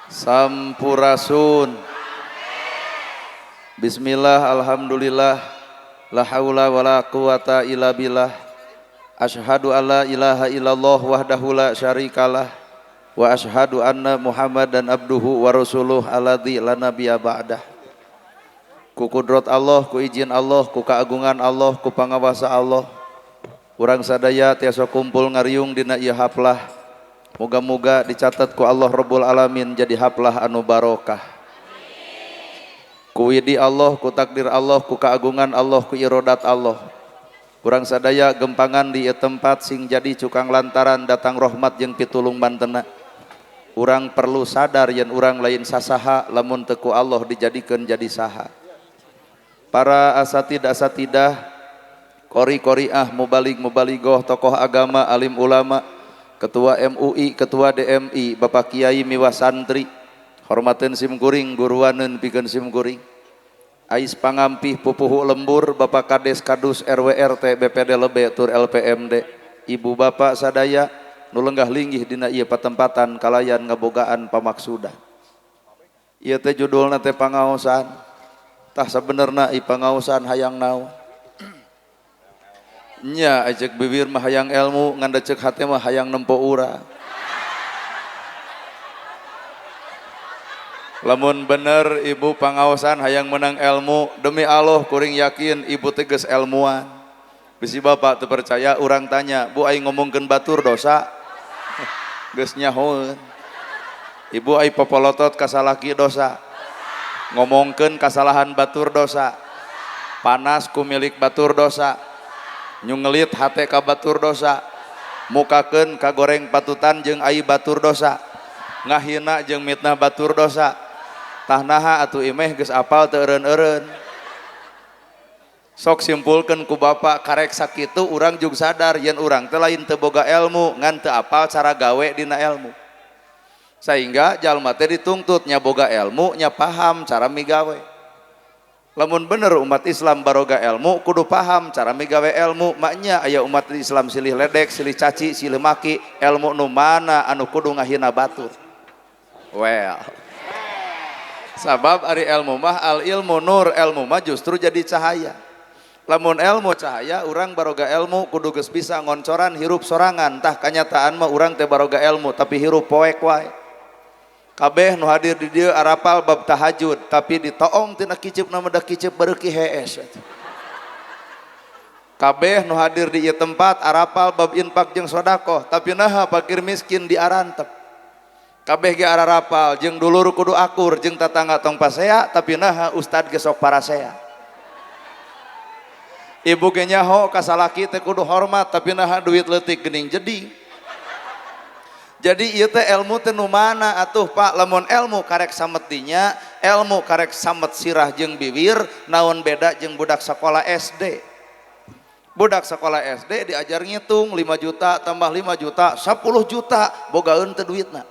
Sampurasun. Bismillah, alhamdulillah, la haula wala quwata illa billah. Asyhadu alla ilaha illallah wahdahu la syarikalah wa asyhadu anna Muhammadan abduhu wa rasuluh alladzi la nabiyya ba'dah. Ku kudrat Allah, ku izin Allah, ku keagungan Allah, ku pangawasa Allah, urang sadaya tiasa kumpul ngariung dina ieu haplah. Moga-moga dicatat ku Allah Rabbul Alamin jadi haplah anu barokah. Ku widi Allah, ku takdir Allah, ku keagungan Allah, ku irodat Allah. Urang sadaya gempangan di ieu tempat sing jadi cukang lantaran datang rahmat jeung pitulung bantena. Urang perlu sadar yen urang lain sasaha lamun teu ku Allah dijadikeun jadi saha. Para asatidah, qori-qoriah, mubalig-mubaligoh, tokoh agama, alim ulama, Ketua MUI, Ketua DMI, Bapak Kiai miwah santri, hormateun simkuring, guruaneun pikeun simkuring. Ais pangampih pupuhu lembur, Bapak Kades Kadus RW RT BPD Lebe tur LPMD, Ibu Bapak sadaya nu lenggah linggih dina ieu patempatan kalayan ngabogaan pamaksudan. Ieu teh judulna teh pangaosan. Tah sabenerna ieu pangaosan hayang naon? Nya ajek bibir mah hayang ilmu, ngan cek hati mah hayang nempo urang. Lamun bener ibu pangaosan hayang menang ilmu, demi Allah kuring yakin ibu teh geus ilmuwan. Bisi bapak teu percaya, urang tanya, "Bu aing ngomongkeun batur dosa?" Geus nyahoeun. Ibu ai popolotot ka salaki dosa. Ngomongkeun kasalahan batur dosa. Panas ku milik batur dosa. Nyungelit hate ka batur dosa, mukakeun ka goreng patutan jeung ai batur dosa, ngahina jeung mitnah batur dosa. Tah naha atuh imeh geus apal teu eureun-eureun. Sok simpulkeun ku bapak karek sakitu urang jug sadar yen urang teh lain teu boga ilmu ngan teu apal cara gawe dina ilmu. Saingga jalma teh ditungtut nya boga ilmu, nya paham cara migawe. Lamun bener umat Islam baroga ilmu kudu paham cara migawe ilmu. Maknya aya umat Islam silih ledek, silih caci, silih maki, ilmu nu mana anu kudu ngahina batur. Well, sabab ari ilmu mah al ilmu nur, ilmu mah justru jadi cahaya. Lamun ilmu cahaya, urang baroga ilmu kudu geus bisa ngoncoran hirup sorangan. Tah kanyataan mah urang teh baroga ilmu tapi hirup poek wae. Kabeh nu hadir di dieu arapal bab tahajud tapi ditoong tina kiceupna mah da kiceup beureuk hees. Kabeh nu hadir di ieu tempat arapal bab infak jeung sedekah tapi naha fakir miskin diarantep. Kabeh ge ararapal jeung dulur kudu akur jeung tatangga tong pasea tapi naha ustad ge sok parasea. Ibu ge nyaho ka salaki teh kudu hormat tapi naha duit leutik geuning jeding. Jadi ieu teh ilmu teh nu mana atuh Pak? Lamun ilmu karek samet dinya, ilmu karek samet sirah jeung bibir, naon beda jeung budak sekolah SD. Budak sekolah SD diajar ngitung 5 juta tambah 5 juta 10 juta bogaeun teh duitna.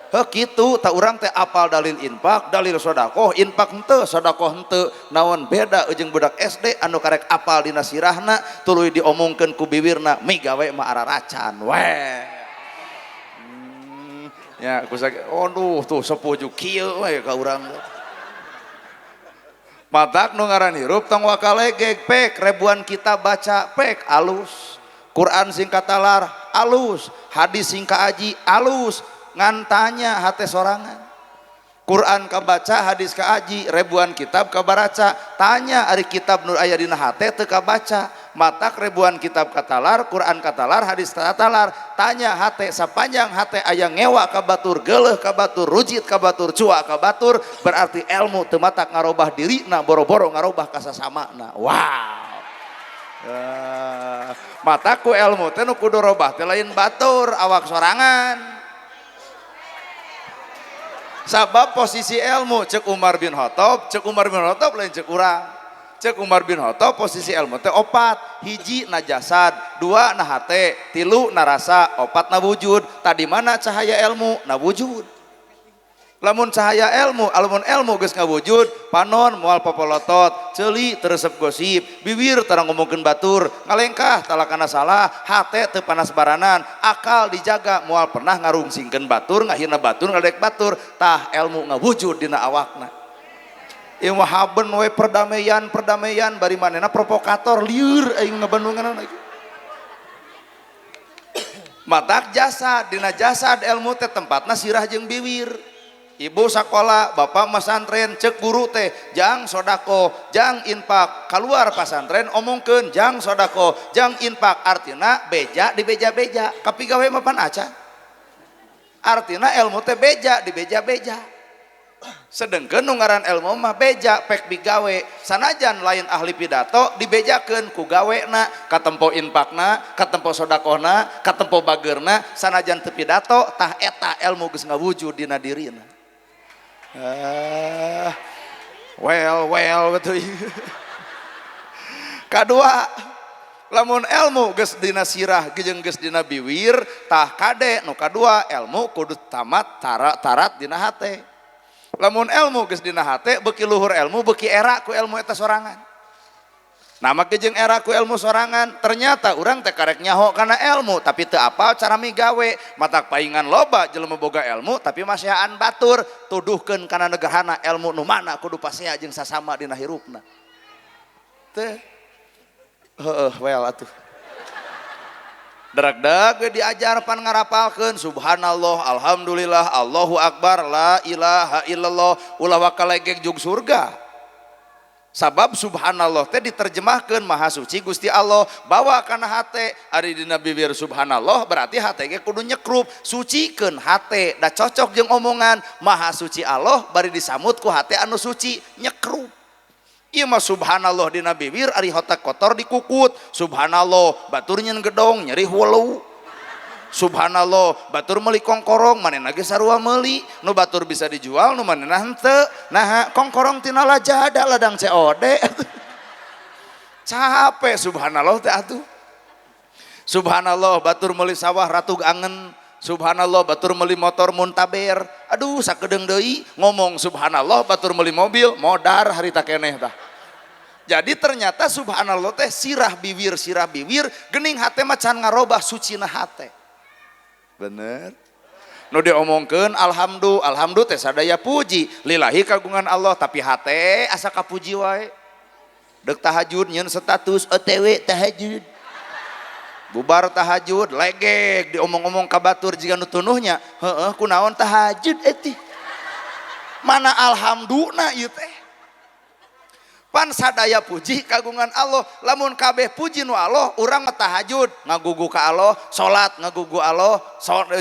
Heuh kitu tah urang teh apal dalil infak, dalil sedekah, infak henteu, sedekah henteu. Naon beda jeung budak SD anu karek apal dina sirahna tuluy diomongkeun ku bibirna, migawe mah araracan. Weh. Ya, aku sakit. Aduh, tuh sepuju kieu we ka urang. Matak nu ngaran hirup tong wakalegeg pek rebuan kita baca pek alus. Quran sing katalar alus, hadis sing kaaji alus, ngan tanya hate sorangan. Quran kabaca, hadis kaaji, ribuan kitab kabaraca, tanya ari kitab nu aya dina hate teu kabaca. Matak ribuan kitab katalar, Quran katalar, hadis katalar, tanya hate sapanjang hate aya ngewa ka batur, geuleuh ka batur, rujit ka batur, cua ka batur, berarti ilmu teu matak ngarobah dirina, boro-boro ngarobah ka sasamana. Wow. Matak ku ilmu teh nu kudu robah teh lain batur, awak sorangan. Sabab posisi ilmu cek Umar bin Khattab lain cek urang. Cek Umar bin Khattab posisi ilmu teh 4, hiji na jasad, 2 na hate, 3 na rasa, 4 na wujud. Tadi mana cahaya ilmu? Na wujud. Lamun cahaya ilmu, lamun ilmu geus ngawujud, panon moal popolotot, ceuli teresep gosip, bibir tarang ngomongkeun batur, ngalengkah talakana salah, hate teu panas baranan, akal dijaga moal pernah ngarungsingkeun batur, ngahina batur, ngadek batur, tah ilmu ngawujud dina awakna. Ieu mah haben we perdamaian bari manehna provokator lieur aing ngabandungan lagi. Matak jasad, dina jasad ilmu teh tempatna sirah jeung bibir. Ibu sakola, bapak pesantren, cek guru teh, jang sodako, jang infak, keluar pesantren omongkeun jang sodako, jang infak, artina beja di beja-beja, tapi gawe mapan aca. Artina ilmu teh beja di beja-beja. Sedengkeun nu ngaran ilmu mah beja pek bigawe, sanajan lain ahli pidato dibejakeun ku gawena, katempo infakna, katempo sodakona, katempo bageurna, sanajan teu pidato tah eta ilmu geus ngawujud dina dirina. Well betul. Kadua, lamun ilmu geus dina sirah jeung geus dina biwir tah kade nu kadua ilmu kudu tamat tarat dina hate. Lamun ilmu geus dina hate beuki luhur ilmu beuki era ku ilmu eta sorangan. Nama jeung era ku ilmu sorangan, ternyata urang teh karek nyaho kana ilmu tapi teu apal cara migawe. Matak paingan loba jelema boga ilmu tapi masehaan batur, tuduhkeun kana negarana ilmu nu mana kudu pasea jeung sasama dina hirupna. Teh well atuh. Derek-derek diajar pan ngarapalkeun subhanallah, alhamdulillah, Allahu akbar, la ilaha illallah, ulah wakalegeg jug surga. Sabab subhanallah teh diterjemahkeun maha suci Gusti Allah, bawa kana hate ari dina bibir subhanallah berarti hate ge kudu nyekrup, sucikeun hate da cocok jeung omongan maha suci Allah bari disamut ku hate anu suci nyekrup. Ieu mah subhanallah dina bibir ari hotak kotor dikukut, subhanallah batur nyeun gedong nyeri hulu. Subhanallah batur meuli kongkorong manehna ge sarua meuli, nu batur bisa dijual nu manehna henteu. Nah kongkorong tina lajada ladang COD. Capek subhanallah teh atuh. Subhanallah batur meuli sawah ratug angen, subhanallah batur meuli motor muntaber. Aduh sakedeung deui ngomong subhanallah batur meuli mobil modar harita keneh tah. Jadi ternyata subhanallah teh sirah bibir geuning hate mah can ngarobah sucina hate. Bener. Nu diomongkeun alhamdulillah teh sadaya puji lillahi kagungan Allah tapi hate asa kapuji wae. Deuk tahajud nyeun status OTW tahajud. Bubar tahajud legeg diomong-omong ka batur jiga nu tunuhnya, heueuh kunaon tahajud euy. Mana alhamdulillah ieu teh. Pan sadaya puji kagungan Allah, lamun kabeh puji nu Allah urang mah tahajud ngagugu ka Allah, salat ngagugu Allah,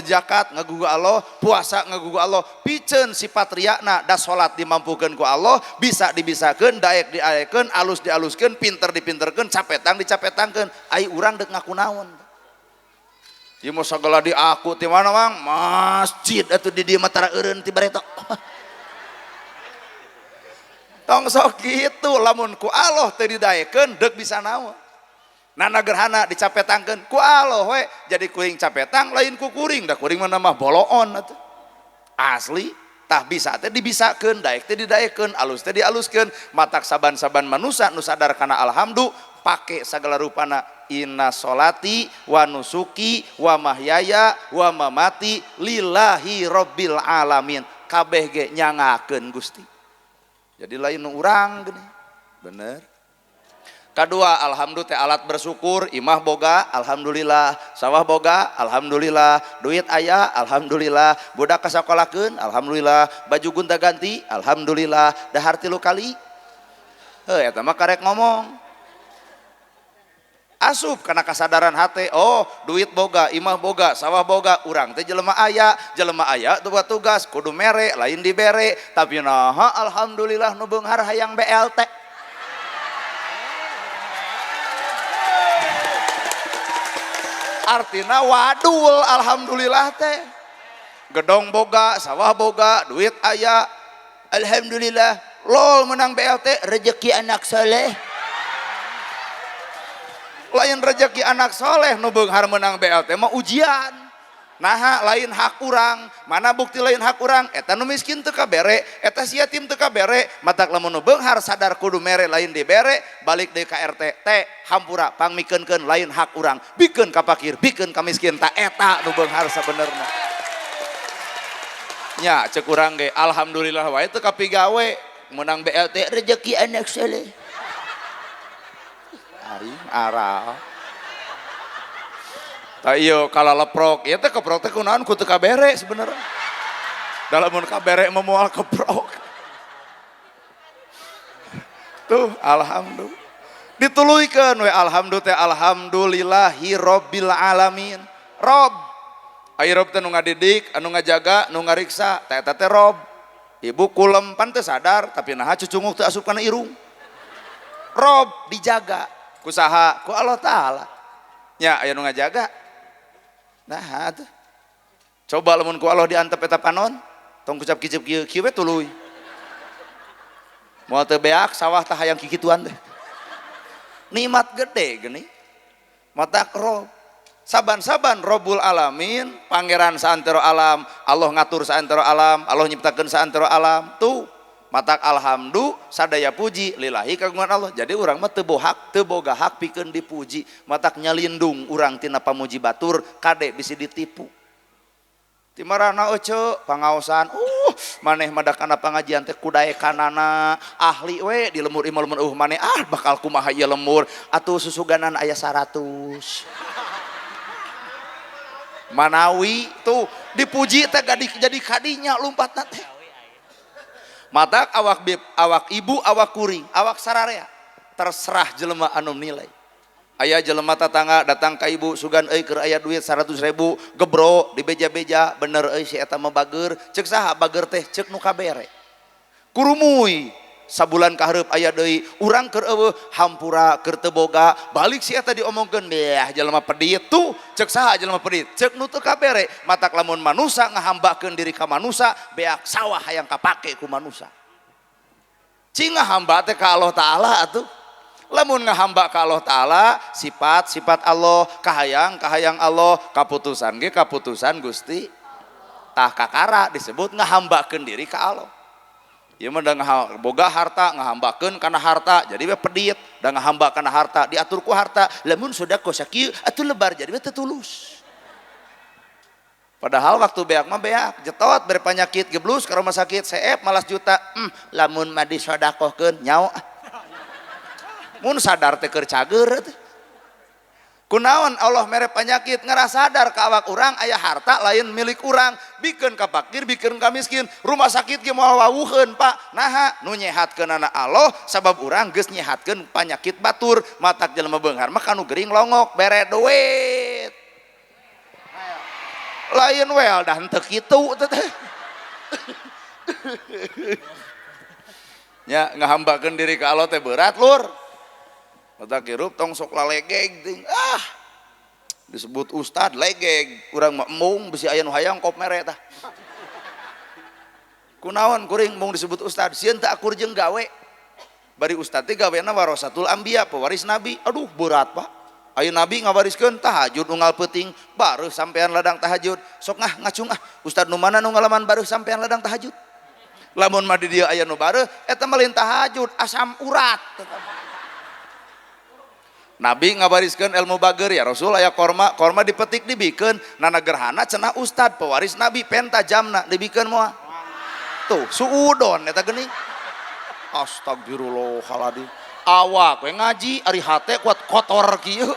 zakat ngagugu Allah, puasa ngagugu Allah. Piceun sifat riyana da salat dimampukeun ku Allah, bisa dibisakeun, daek diaekeun, alus dialuskeun, pinter dipinterkeun, capetang dicapetangkeun. Ai urang deuk ngaku naon? Ieu mah sagala di aku ti mana Mang? Masjid atuh di dieu mah tara eureun ti bareto. Tong sok gitu lamun ku Allah teu didaekeun deuk bisa naon. Nana gerhana dicapetangkeun ku Allah we jadi kuring capetang lain ku kuring, da kuring mah mah boloon atuh. Asli tah bisa teh dibisakeun, daek teh didaekeun, alus teh dialuskeun, matak saban-saban manusia nu sadar kana alhamdulillah pake sagala rupana inna sholati wa nusuki wa mahyaya wa mamati lillahi rabbil alamin. Kabeh ge nyangakeun Gusti. Jadi lain urang gini, bener. Kedua, alhamdulillah teh alat bersyukur, imah boga, alhamdulillah, sawah boga, alhamdulillah, duit aya, alhamdulillah, budak kasakolakeun, alhamdulillah, baju gonta ganti, alhamdulillah, dahar 3 kali. Eta mah karek ngomong. Asup karena kesadaran hati, oh duit boga, imah boga, sawah boga, urang teh jelema aya tugas kudu mere lain dibere, tapi naha alhamdulillah nu beunghar hayang BLT. Artina wadul alhamdulillah teh. Gedong boga, sawah boga, duit aya, alhamdulillah. Lol menang BLT, rezeki anak soleh. Lain rezeki anak soleh nu beunghar menang BLT mah ujian. Nah lain hak urang, mana bukti lain hak urang? Eta nu miskin teu kabere, eta si yatim teu kabere, matak lamun nu beunghar sadar kudu mere lain dibere, balik deui ka RT, teh hampura pangmikeunkeun lain hak urang, bikeun ka fakir, bikeun ka miskin, ta eta nu beunghar sabenerna. Nya cek urang ge alhamdulillah wae teu kapigawe, menang BLT rezeki anak saleh. Ari arah. Ayo kalau leprok, ya teh keprok teh kunaon kudu kabere sebenarnya. Dalam mun kabere memual keprok. Tuh alhamdulillah. Dituluykeun we alhamdulillah alhamdulillahi rabbil alamin. Rob. Ai Rob teh nu ngadidik, anu ngajaga, nu ngariksa, teh eta teh Rob. Ibu kulem pan teu sadar tapi naha cucunguk teu asup kana irung. Rob dijaga ku saha? Ku Allah taala. Nya aya nu ngajaga. Nah, tuh. Coba lamun ku Allah diantep eta panon, tong kucap kicip kieu we tuluy. Moal teu beak sawah tah hayang kikituan teh. Nikmat gede geuning. Matak Rob. Saban-saban Rabbul Alamin, pangeran saantero alam, Allah ngatur saantero alam, Allah nyiptakeun saantero alam. Tuh, matak alhamdulillah sadaya puji lillahi kagungan Allah. Jadi urang mah teu boga hak pikeun dipuji. Matak nyalindung urang tina pamuji batur kade bisi ditipu. Ti marana euceu pangaosan, maneh madak kana pangajian teh kudae kanana ahli we di lemur imah lemur maneh bakal kumaha ieu lemur atuh susuganan aya 100. Manawi tuh dipuji teh jadi kadinya lompatna teh. Matak awak ibu awak kuring awak sararea terserah jelema anu nilai. Aya jelema tatangga datang ka ibu sugan euy keur aya duit 100.000 gebro di beja-beja bener euy si eta mah bager ceuk saha bager teh ceuk nu kabere kurumuy sabulan kahareup aya deui urang keur eueuh hampura keur teu boga balik si eta diomongkeun beh jelema pedit tuh ceuk saha jelema pedit ceuk nu teu kabere matak lamun manusa ngahambakeun diri ka manusa beak sawah hayang kapake ku manusa cing ngahamba teh ka Allah taala atuh. Lamun ngahamba ka Allah taala sifat Allah kahayang Allah kaputusan ge kaputusan Gusti tah kakara disebut ngahambakeun diri ka Allah. Ieu mah da boga harta ngahambakeun kana harta jadi we pedit da ngahamba kana harta diatur ku harta lamun sodako sakieu atuh lebar jadi we teu tulus. Padahal waktu beak mah beak jetot bere panyakit geblus ka rumah sakit seep malas juta lamun mah disodakohkeun nyawa mun sadar teh keur cager teh kunaon Allah mere penyakit ngerasa sadar ka awak urang aya harta lain milik urang bikeun ka fakir bikeun ka miskin rumah sakit ge moal wawuheun Pak naha nu nyehatkeunana Allah sabab urang geus nyehatkeun penyakit batur matak jelema beunghar mah kanu gering longok bere duit lain wel dah henteu kitu teh nya ngahambakeun diri ka Allah teh berat lur. Matak hirup tong sok lalegeg ting disebut ustad legeg urang mah embung bisi aya nu hayang kop mere tah kunaon kuring mung disebut ustad sieun teu akur jeung gawe bari ustad teh gawena warasatul anbiya pewaris nabi aduh berat Pak aya nabi ngawariskeun tahajud unggal peuting bareuh sampean ladang tahajud sok ngacung ustad nu mana nu ngalaman bareuh sampean ladang tahajud lamun mah di dieu aya nu bareuh eta mah lain tahajud asam urat Nabi ngabariskeun ilmu bager ya Rasul aya korma dipetik dibikeun nana gerhana cenah ustad pewaris Nabi penta jamna dibikeun moal tuh suudon eta geuning astagfirullahaladzim awak we ngaji ari hate kuat kotor kieu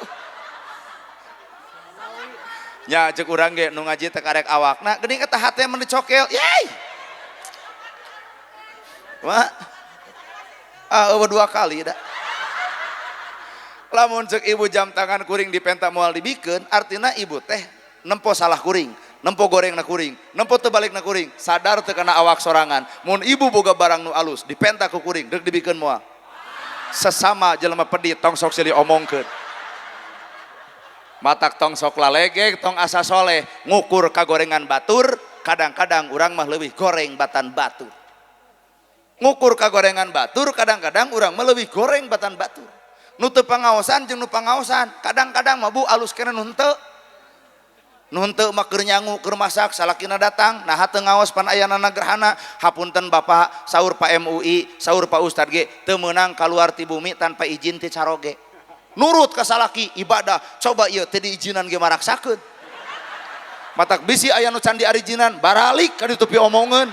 nya ceuk urang ge nu ngaji teh karek awakna geuning eta hate mun dicokel yey wah dua kali dah lamun cek ibu jam tangan kuring dipenta moal dibikeun artina ibu teh nempo salah kuring nempo goreng na kuring nempo teu balik na kuring sadar teu kana awak sorangan mun ibu boga barang nu alus dipenta ku kuring deuk dibikeun moal sesama jelema pedit tong sok silih omongkeun matak tong sok lalegeg tong asa soleh ngukur kagorengan batur kadang-kadang urang mah leuwih goreng batan batur ngukur kagorengan batur kadang-kadang urang mah leuwih goreng batan batur nu teu pangaosan jeung nu pangaosan kadang-kadang mah bu alus keneh nu henteu Nuhun teu mah keur nyangu keur masak salakina datang nah teu ngaos pan aya nana gerhana hapunten bapak saur Pak MUI saur Pak Ustad ge teu meunang kaluar ti bumi tanpa izin ti caroge nurut ka salaki ibadah coba ieu teu diizinan ge maraksakeun matak bisi aya nu can diarijinan baralik ka ditu pi omongeun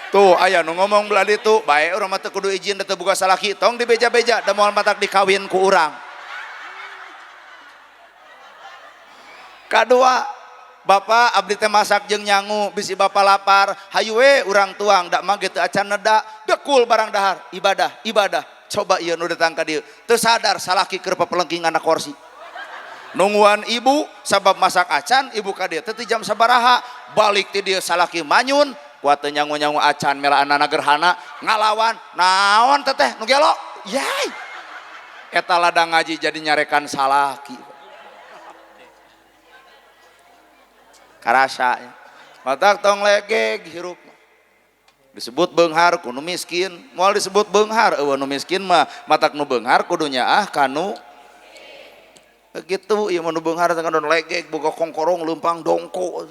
tuh aya nu ngomong belah ditu bae urang mah teu kudu izin teu boga salaki tong dibeja-beja da moal matak dikawin ku urang. Kadua bapak abdi teh masak jeung nyangu bisi bapak lapar hayu we urang tuang da mah teu acan neda dekul barang dahar ibadah coba ieu nu datang ka dieu teu sadar salaki keur papelengking anak kursi nungguan ibu sabab masak acan ibu ka dieu teu jam sabaraha balik ti dieu salaki manyun kuat teu nyangu-nyangu acan melaanana gerhana ngalawan naon teteh nu gelo yai eta ladang ngaji jadi nyarekan salaki karasa matak tong legeg hirup disebut beunghar kudu miskin moal disebut beunghar eueuh nu miskin mah matak nu beunghar kudunya kanu begitu ieu mah nu beunghar teh kadon legeg boga kongkorong leumpang dongko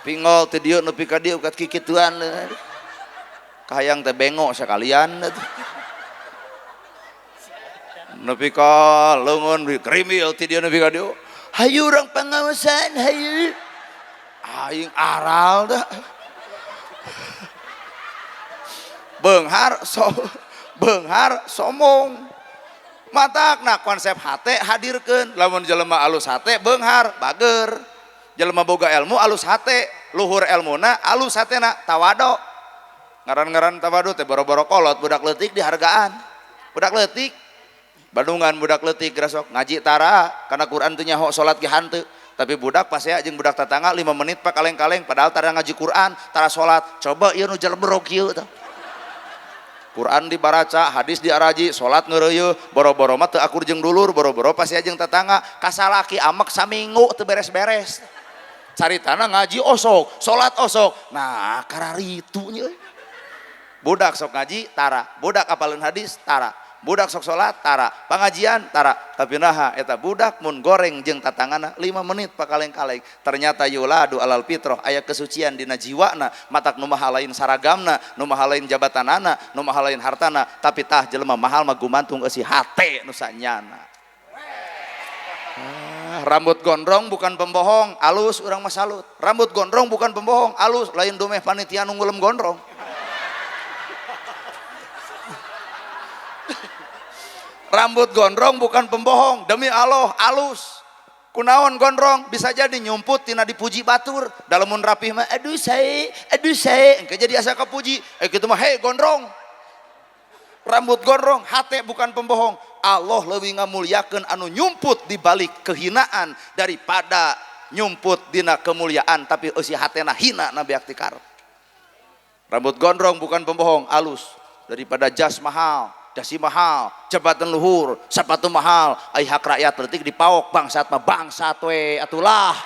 pingol teh dieu nepi ka dieu kat kikituan kahayang teh bengo sakalian nepi ka leungeun krimil ti dieu nepi ka dieu hayu urang pangaosan hayu aing aral dah beunghar somong matakna konsep hate hadirkeun lamun jelema alus hate beunghar bager jelema boga ilmu alus hate luhur ilmuna alus hatena tawado ngaran-ngaran tawado teh boro-boro kolot budak leutik dihargaan budak leutik Bandungan budak leutik rasok ngaji tara karena Quran teu nyaho salat ge hanteu tapi budak pas ya jeung budak tetangga 5 menit pak kaleng-kaleng padahal tara ngaji Quran tara salat coba ieu nu jelbrok ieu tah Quran dibaraca hadis diaraji salat ngeureuyeuh boro-boro mah teu akur jeung dulur boro-boro pas ya jeung tetangga kasalaki amek saminggu teu beres-beres caritana ngaji osok salat osok nah kararitu nya budak sok ngaji tara budak apaleun hadis tara budak sok salat tara pangajian tara tapi naha eta budak mun goreng jeung tatangana 5 menit pakaleng-kaleng ternyata yuladu alal fitrah aya kesucian dina jiwana matak nu maha lain saragamna nu maha lain jabatanana nu maha lain hartana tapi tah jelema mahal mah gumantung eusi hate nu sanyana rambut gondrong bukan pembohong alus urang mah salut rambut gondrong bukan pembohong alus lain domeh panitia nu ngulem gondrong rambut gondrong bukan pembohong demi Allah alus kunaon gondrong bisa jadi nyumput tina dipuji batur dalam mun rapih mah aduh sae engke jadi asa kapuji kitu mah hei gondrong rambut gondrong hate bukan pembohong Allah leuwih ngamulyakeun anu nyumput di balik kehinaan daripada nyumput dina kemuliaan tapi eusi hatena hina na beak ti karep rambut gondrong bukan pembohong alus daripada jas mahal dasi mahal, jabatan luhur, sepatu mahal, ai hak rakyat leutik dipaok bangsat mah bangsat we atulah.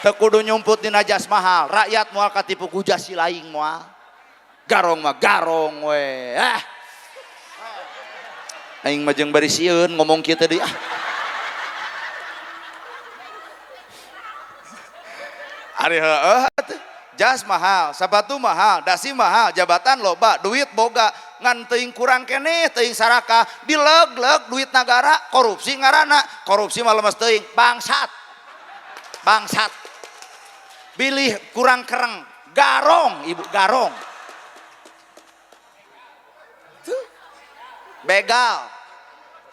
Teu kudu nyumput dina jas mahal, rakyat moal katipu ku jas laing moal. Garong mah garong we. Aing mah jeung bari sieun ngomong kieu teh deui Ari heueuh jas mahal, sepatu mahal, dasi mahal, jabatan loba, duit boga, ngan teuing kurang keneh, teuing saraka, dileg-leg duit negara, korupsi ngaranna, korupsi mah lemes teuing, bangsat. Bangsat. Bilih kurang kereng, garong, ibu garong. Begal.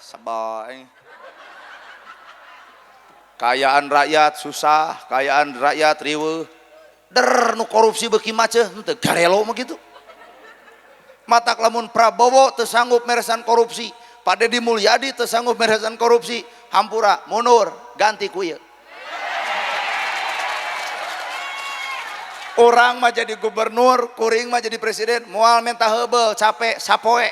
Sabai. Kayaan rakyat susah, kayaan rakyat riweuh. Der nu korupsi beuki maceh henteu garelo mah gitu matak lamun Prabowo teu sanggup meresan korupsi Pak Deddy Mulyadi teu sanggup meresan korupsi hampura mundur ganti ku ieu urang mah jadi gubernur kuring mah jadi presiden moal menta heubeuh capek sapoe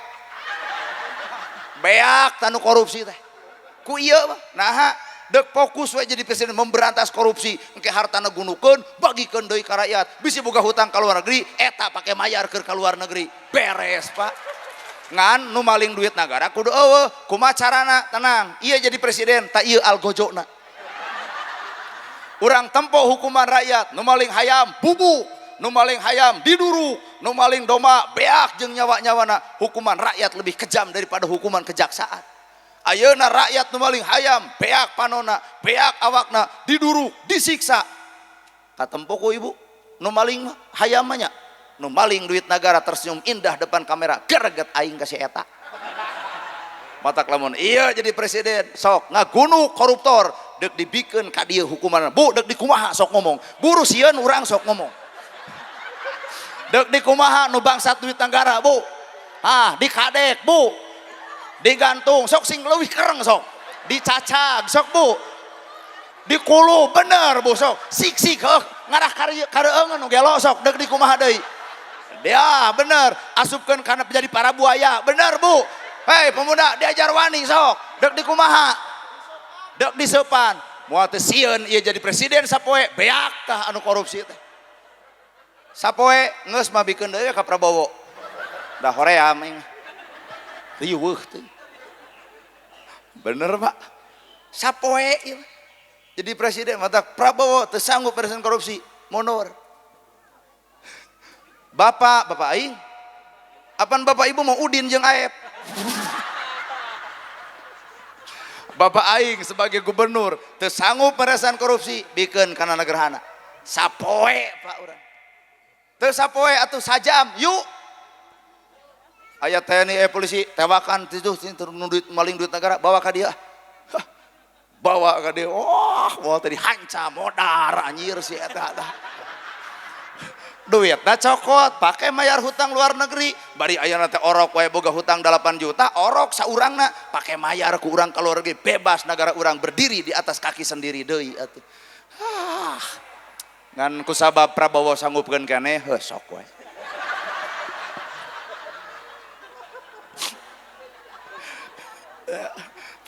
beak tanu korupsi teh ku ieu mah naha dek fokus we jadi presiden memberantas korupsi engke hartana gunukeun bagikeun deui ka rakyat bisi boga hutang ka luar negeri eta pake mayar keur ka luar negeri beres Pak ngan nu maling duit negara kudu eueuh kumaha carana tenang ieu jadi presiden tak ieu algojona urang tempo hukuman rakyat nu maling hayam bubuk nu maling hayam diduruk nu maling doma beak jeung nyawa-nyawana hukuman rakyat lebih kejam daripada hukuman kejaksaan ayeuna rakyat nu maling hayam beak panona beak awakna diduruk disiksa katempo ku ibu nu maling hayam nya nu maling duit negara tersenyum indah depan kamera gereget aing ka si eta matak lamun iya jadi presiden sok ngagunu koruptor dek dibikeun ka dieu hukuman bu dek dikumaha sok ngomong buru sieun urang sok ngomong dek dikumaha nu bangsat duit negara bu dikadek bu digantung sok sing leuwih kereng sok dicacag sok bu dikulu bener bu sok sik ngarah kareueungeun nu gelo sok dek dikumaha deui dia bener asupkeun kana jadi para buaya bener bu hei pemuda diajar wani sok dek dikumaha dek diseupan moal teu sieun ieu jadi presiden sapoe beak tah anu korupsi teh sapoe geus mabikeun deui ka Prabowo da hoream aing riweuh teh bener Pak sapoe ieu jadi presiden mata Prabowo teu sanggup beresin korupsi mundur Bapak aing apan bapak ibu mau Udin jeung Aep bapak aing sebagai gubernur teu sanggup beresan korupsi bikeun kana negerhana sapoe Pak urang teu sapoe atuh sajam yuk aya TNI polisi tewakan itu maling duit negara bawa ka dia bawa ka dia mau tadi hancam modar anjir si eta duit na cokot pakai mayar hutang luar negeri bari ayeuna teh orok wae boga hutang 8 juta orok saurangna pakai mayar ku urang ka luar negeri bebas negara urang berdiri di atas kaki sendiri deui atuh ngan kusabab Prabowo sanggupkeun keneh heuh sok wae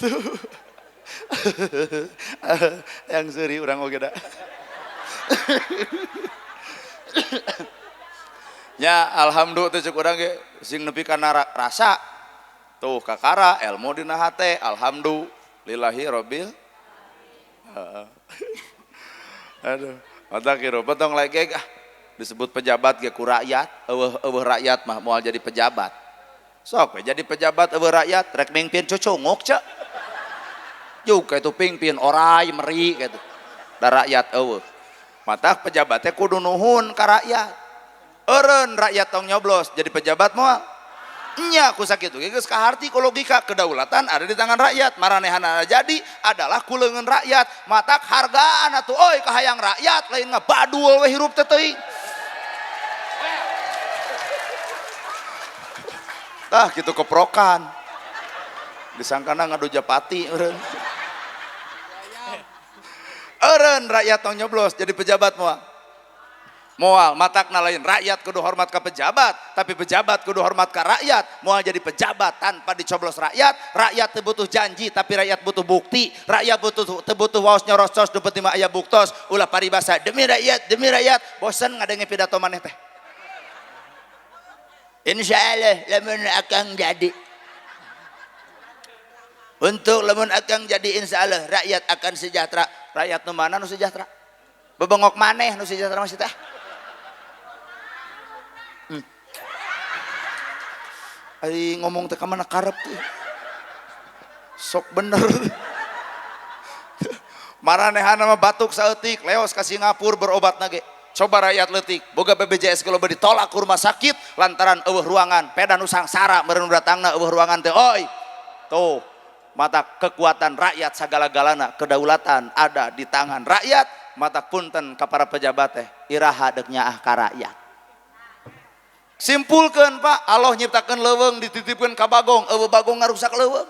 tuh yang seri urang oge da ya alhamdulillah teh cek urang ge sing nepi kana rasa tuh kakara ilmu dina hate alhamdulillahi rabbil aduh mata kira potong lagi disebut pejabat ge ku rakyat eueuh rakyat mah moal jadi pejabat sok we jadi pejabat eueuh rakyat rek mingpin cocongok cek juga itu pingpin orai meri gitu da rakyat eueuh mata pejabatnya kudu nuhun ka rakyat eureun rakyat tong nyoblos jadi pejabat moal nya kusakitu geus kaharti ku logika kedaulatan ada di tangan rakyat maranehanana jadi adalah kuleungeun rakyat matak hargaan atuh euy kahayang rakyat lain ngabadul we hirup teh teuing tah kitu keprokan disangkana ngadu japati eureun rakyat tong nyoblos jadi pejabat moal matakna lain rakyat kudu hormat ke pejabat tapi pejabat kudu hormat ke rakyat moal jadi pejabat tanpa dicoblos rakyat teu butuh janji tapi rakyat butuh bukti rakyat teu butuh waos nyorocos dupet mah aya buktos ulah paribasa demi rakyat bosen ngadenge pidato maneh teh insyaallah lamun akang jadi untuk lamun akang jadi insyaallah rakyat akan sejahtera rakyat nu mana nu sejahtera bebengok maneh nu sejahtera masih teh ai ngomong teh ka mana karep teh sok bener maranehana mah batuk saeutik leos ka Singapura berobat nage coba rakyat leutik boga BPJS kalau ditolak ke rumah sakit lantaran eueuh ruangan peda nu sangsara meureun datangna eueuh ruangan teh oi tuh mata kekuatan rakyat sagala-galana kedaulatan ada di tangan rakyat mata punten ka para pejabat teh iraha deuk nyaah ka rakyat simpulkeun Pak Allah nyiptakeun leuweung dititipkeun ka bagong eueuh bagong ngarusak leuweung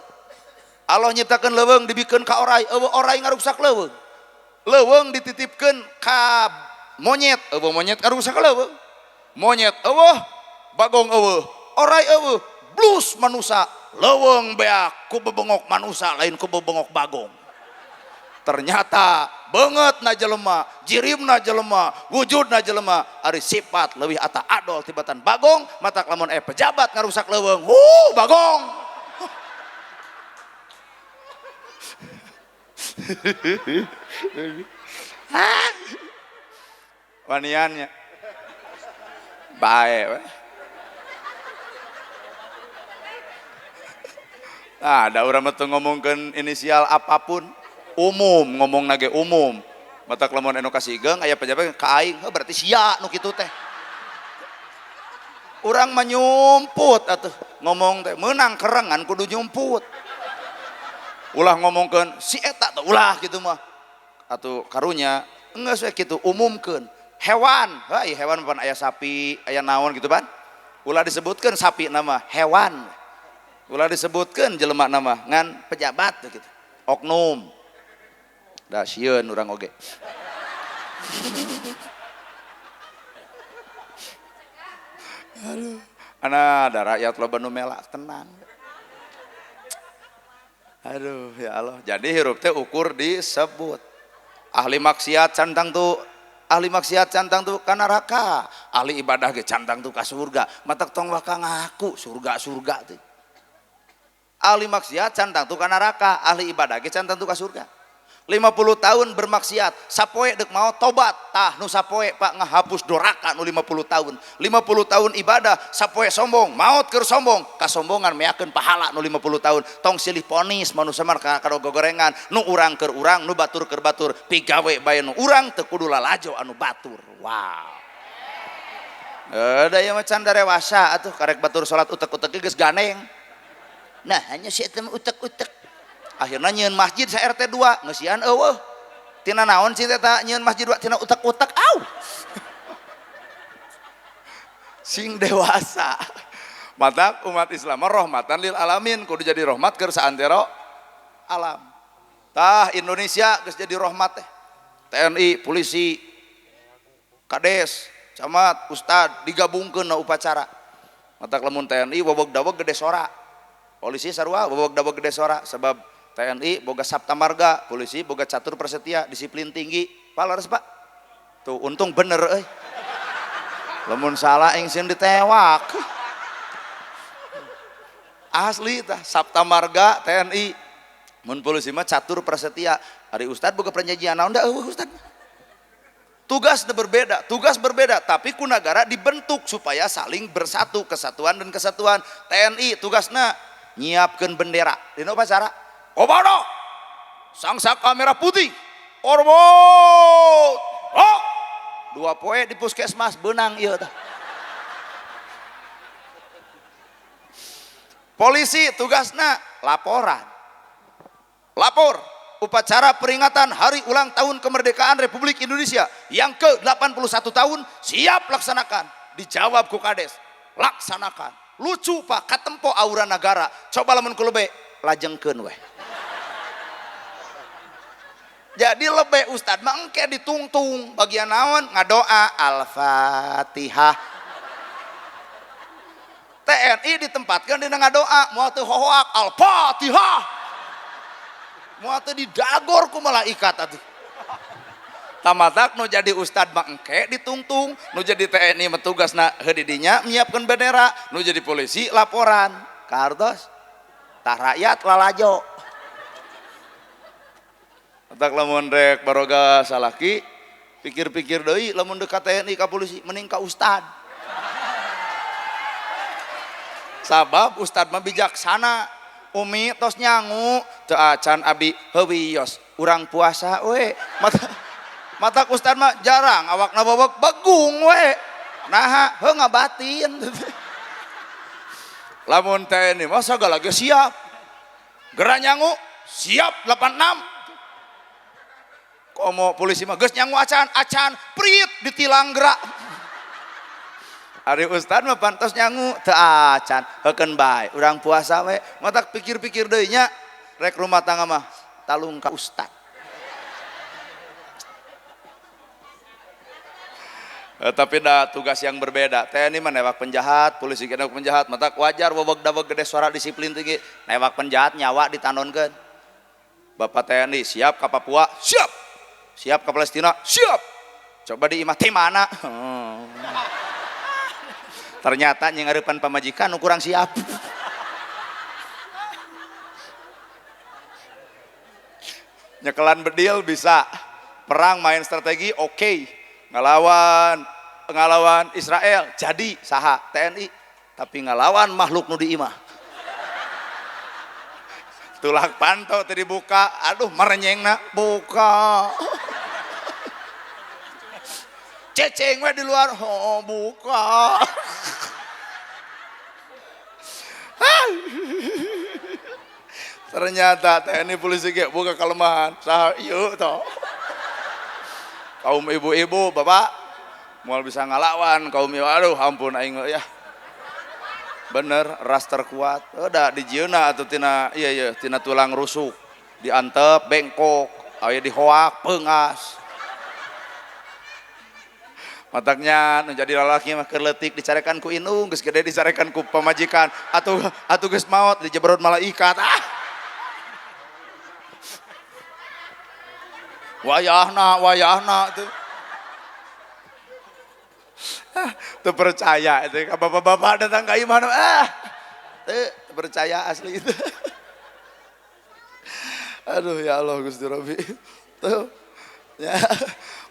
Allah nyiptakeun leuweung dibikeun ka orai eueuh orai ngarusak leuweung dititipkeun ka monyet eueuh monyet ngarusak leuweung monyet eueuh bagong eueuh orai eueuh blus manusa leuweung beak ku bebengok manusia lain ku bebengok bagong ternyata banget na jelema, jirimna jelema, wujudna jelema, ari sifat leuwih ata adol tibatan bagong, matak lamun pejabat ngarusak leuweung, bagong. Waniannya bae we. Ada urang mah ngomongkeun inisial apapun umum, ngomong nage umum. Matak lamun anu kasigeng aya pejabat ka aing, berarti sia nu kitu teh. Urang mah nyumput atuh, ngomong teh meunang kerengan kudu nyumput. Ulah ngomongkeun si eta teh ulah kitu mah. Atuh karunya geus we kitu umumkeun. Hewan, heuh hewan pan aya sapi, aya naon gitu pan. Ulah disebutkeun sapi nama hewan. Ulah disebutkeun jelema nama ngan pejabat gitu. Oknum. Da sieun urang oge. Aduh, ana ada rakyat loba nu mela tenang. Aduh ya Allah. Jadi hirup teh ukur disebut. Ahli maksiat cantang tuh ahli maksiat cantang tuh ka neraka, ahli ibadah ge cantang tuh ka surga. Matak tong waka ngaku surga teh. Ahli maksiat cantang tuh ka neraka, ahli ibadah ge cantang tuh ka surga. 50 tahun bermaksiat, sapoe deuk mau tobat, tah nu sapoe Pak ngahapus doraka nu 50 tahun. 50 tahun ibadah, sapoe sombong, maot keur sombong, kasombongan meakeun pahala nu 50 tahun. Tong silih ponis manusia mah kada gogorengan, nu urang keur urang, nu batur keur batur, pigawe bae nu urang teu kudu lalajo anu batur. Wow. Da ieu mah can darewasa atuh karek batur salat utek-utek geus ganeng. Nah, hanya si eta utek-utek. Akhirnya nyeun masjid sa RT 2 ngeusian eueuh tina naon sih eta nyeun masjid 2 tina utek-utek sing dewasa. Mata umat Islam rahmatan lil alamin, kudu jadi rahmat keur saantero alam. Tah Indonesia geus jadi rahmat teh. TNI, polisi, kades, camat, ustad digabungkeun na upacara. Matak lamun TNI waweg-daweg gede sora. Polisi sarua waweg-daweg gede sora sebab TNI boga Sabta Marga, polisi boga catur prasetya, disiplin tinggi. Palares Pak. Tuh untung bener euy. Lamun salah engseun ditewak. Asli tah Sabta Marga TNI. Mun polisi mah catur prasetya. Ari ustad boga perjanjian naon da eueuh ustad. Tugas berbeda, tapi ku nagara dibentuk supaya saling bersatu, kesatuan dan kesatuan. TNI tugasna nyiapkeun bendera. Dina upacara Komodo, sangsaka merah putih, orbot, dua poe di puskesmas benang ieu tah. Polisi tugasna laporan, lapor upacara peringatan hari ulang tahun kemerdekaan Republik Indonesia yang ke-81 tahun siap laksanakan, dijawab ku kades, laksanakan. Lucu Pak, katempo aura negara, coba lamun kulebe lajengkeun weh. Jadi lebih ustad mah engke ditungtung bagian naon ngadoa Al-Fatihah. TNI ditempatkan dina ngadoa moal teu hohoak Al-Fatihah. Moal teu didagor ku malaikat atuh. Tamatak nu jadi ustad mah engke ditungtung, nu jadi TNI mah tugasna heuh di dinya nyiapkeun bendera, nu jadi polisi laporan kartos. Tah rakyat lalajo. Tak lamun rek baroga salaki pikir-pikir deui lamun dekat TNI ka polisi mending ka ustad. Sabab ustad mah bijaksana. Umi tos nyangu teu acan abi heuwios urang puasa we. Mata ustad mah jarang awakna bobok begung we. Naha heuh ngabatin. Lamun TNI mah sagala ge siap. Gera nyangu siap 86. Komo polisi mah geus nyangu acan prit ditilang gerak. Ari ustad mah pantos nyangu teu acan heukeun bae urang puasa we. Matak pikir-pikir deui nya rek rumah tangga mah talung ka ustad. Tapi da tugas yang berbeda. TNI mah newak penjahat, polisi newak penjahat, matak wajar waweg-daweg gede suara disiplin tinggi. Newak penjahat nyawa ditanonkeun. Bapak TNI siap ke Papua, siap. Siap ke Palestina, siap. Coba di imah teh mana? Ternyata nyengarepan pamajikan kurang siap. Nyekelan bedil bisa, perang main strategi oke. ngalawan Israel jadi saha TNI, tapi ngalawan makhluk nu di imah. Tulak pantau tadi buka, aduh merenyengna buka. Ceceng we di luar, oh buka. Ternyata TNI polisi kayak buka kelemahan. Sah yuk toh. Kaum ibu-ibu, bapak, mau bisa ngelawan kaum ibu. Aduh, ampun aing ya. Bener, ras terkuat. Udah di jieuna atau tina tina tulang rusuk, diantep bengkok, aya dihoak peungas. Mataknya menjadi lalaki mah keur leutik dicarekan ku indung, geus gede dicarekan ku pamajikan, atuh geus maot dijebrot malaikat. Wayahna tuh. Tuh percaya itu bapak-bapak datang ke imah tuh percaya asli itu. Aduh ya Allah Gusti Robi. Tuh ya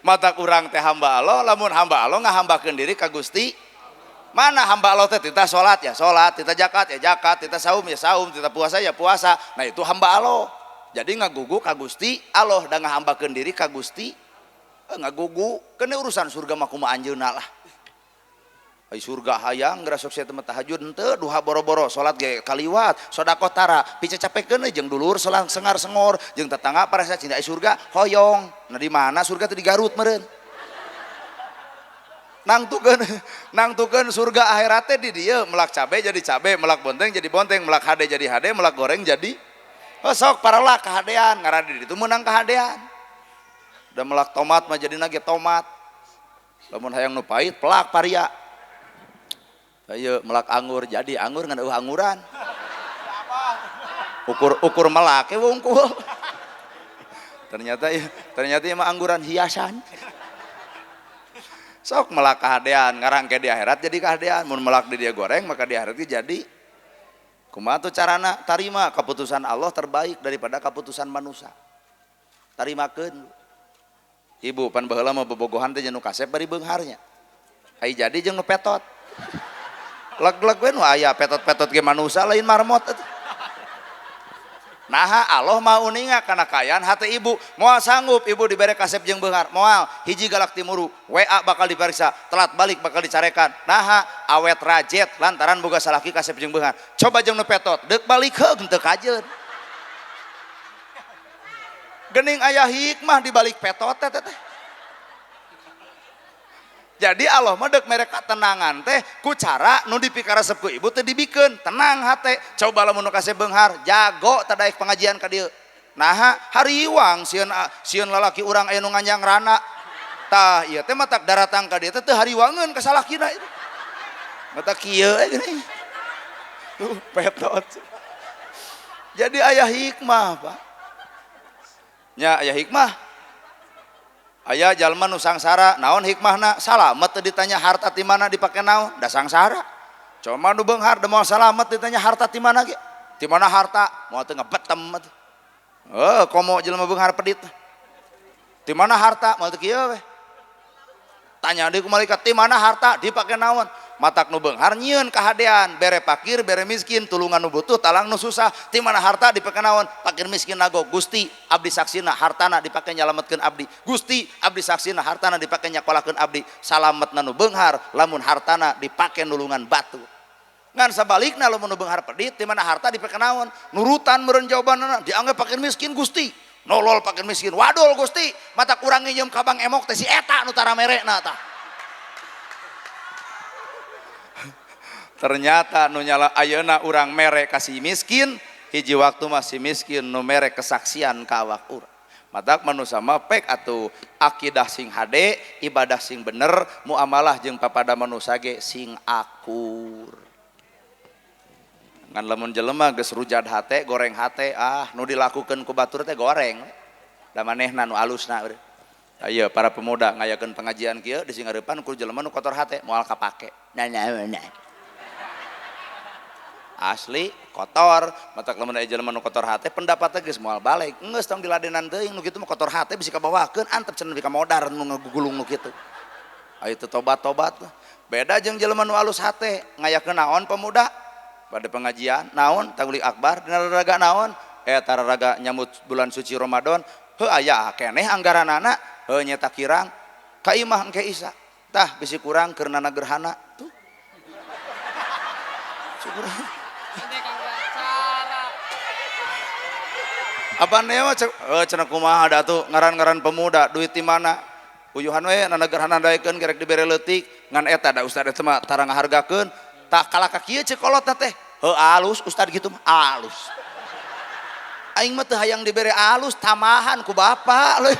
mata kurang teh hamba Allah, lamun hamba Allah ngahambakeun diri ka Gusti. Mana hamba Allah teh tita salat ya salat, tita zakat ya zakat, tita saum ya saum, tita puasa ya puasa. Nah itu hamba Allah. Jadi ngagugu ka Gusti Allah da ngahambakeun diri ka Gusti. Ngagugu kene urusan surga mah kumaha anjeunna lah. Ai surga hayang geura sok sia teh tahajud henteu duha boro-boro salat ge kaliwat sedekah tara picacapekeun jeung dulur selang sengar sengor jeung tetangga parasa cinta surga hoyong. Nah di mana surga teh di Garut meureun. Nangtukeun surga akhirat teh di dieu melak cabe jadi cabe, melak bonteng jadi bonteng, melak hade jadi hade, melak goreng jadi sok paralah kahadean ngaran di ditu meunang kahadean. Da melak tomat mah jadi nage tomat. Lamun hayang nu pait pelak paria. Ayo melak anggur jadi anggur ngan angguran. Ukur melak wungkul. Ternyata mah angguran hiasan. Sok melak kahadean ngarangke di akhirat jadi kahadean. Mun melak di dia goreng maka di akhirat jadi. Kumaha tuh carana? Tarima keputusan Allah terbaik daripada keputusan manusia. Tarimakeun. Ibu pan baheula mah bobogohan teh jeung nu kasep bari beungharnya. Ai jadi jeung nu petot. Leg-leg we nu aya petot-petot ge manusia lain marmot atuh. Naha Allah mah uninga kana kayaan hate ibu. Moal sanggup ibu dibere kasep jeung beunghar. Moal hiji galak timuru, WA bakal diperiksa, telat balik bakal dicarekan. Naha awet rajet lantaran boga salaki kasep jeung beunghar. Coba jeung nu petot, deuk balik heug teu kajeun. Geuning aya hikmah di balik petot teh. Jadi Allah mah deuk mere katenangan teh ku cara nu dipikaresep ku ibu teh dibikeun tenang hate. Coba lamun nu kasep beunghar jago tadaek pengajian ka dieu. Naha hariwang sieun lalaki urang aya nu nganjang rana. Tah ieu teh matak daratang ka dieu teh teu hariwangeun ka salakina itu. Mata kieu gini. Tuh petot. Jadi aya hikmah, Pak. Nya aya hikmah. Aya jalma nu sangsara, naon hikmahna? Salamet teh ditanya harta ti mana dipake naon? Da sangsara. Cuma nu beunghar da moal salamet ditanya harta ti mana ge? Ti mana harta? Moal teu ngebetem atuh. Komo jelema beunghar pedit. Ti mana harta? Moal teu kieu we. Tanya deui ku malaikat, ti mana harta? Dipake naon? Matak nu beunghar nyieun kahadean, bere pakir, bere miskin, tulungan nu butuh, talang nu susah. Ti mana harta dipake naon? Pakir miskin nago, Gusti abdi saksina hartana dipake nyalametkeun abdi. Gusti abdi saksina hartana dipake nyakolakeun abdi. Salametna nu beunghar lamun hartana dipake nulungan batu. Ngan sabalikna lamun nu beunghar pedit, ti mana harta dipake naon? Nurutan meureun jawabanna, dianggap pakir miskin Gusti. Nolol pakir miskin. Wadul Gusti, mata kurang nginjem kabang emok teh si eta nu tara merekna tah. Ternyata nu nyala ayeuna urang mere kasih miskin, hiji waktu masih miskin nu mere kesaksian ka awak urang. Matak manusia mah pek atuh akidah sing hade, ibadah sing bener, muamalah jeung papada manusia ge sing akur. ngan lamun jelema geus rujad hate goreng hate nu dilakukeun ku batur teh goreng da manehna nu alusna urang. Ayo para pemuda ngayakeun pengajian kieu di singarepan ku jelema nu kotor hate moal kapake. Nah. Asli kotor, matak lamun aya jelema nu kotor hate pendapatna geus moal balik. Geus tong diladenan teuing nu kitu mah kotor hate bisa kabawakeun antep cenah bika modar nu ngagugulung nu kitu. Ayo teu tobat-tobat. Beda jeung jelema nu alus hate ngayakeun naon pemuda? Pada pengajian naon tanggulik akbar dina raraga naon? Eta raraga nyambut bulan suci Ramadan. Heuh aya keneh anggaranana, heuh nyeta kirang ka imah engke Isa. Tah bisi kurang keur nana gerhana tuh. Syukur. Apaan ya mah cenah kumaha da tuh ngaran-ngaran pemuda duit di mana? Uyuhan we nana gerhana daekeun gerek dibere leutik ngan eta da ustad eta mah tara ngahargakeun. Tak kalah ka kieu ceuk kolotna teh. Heuh alus ustad gitu mah alus. Aing mah teu hayang dibere alus tamahan ku bapa leuy.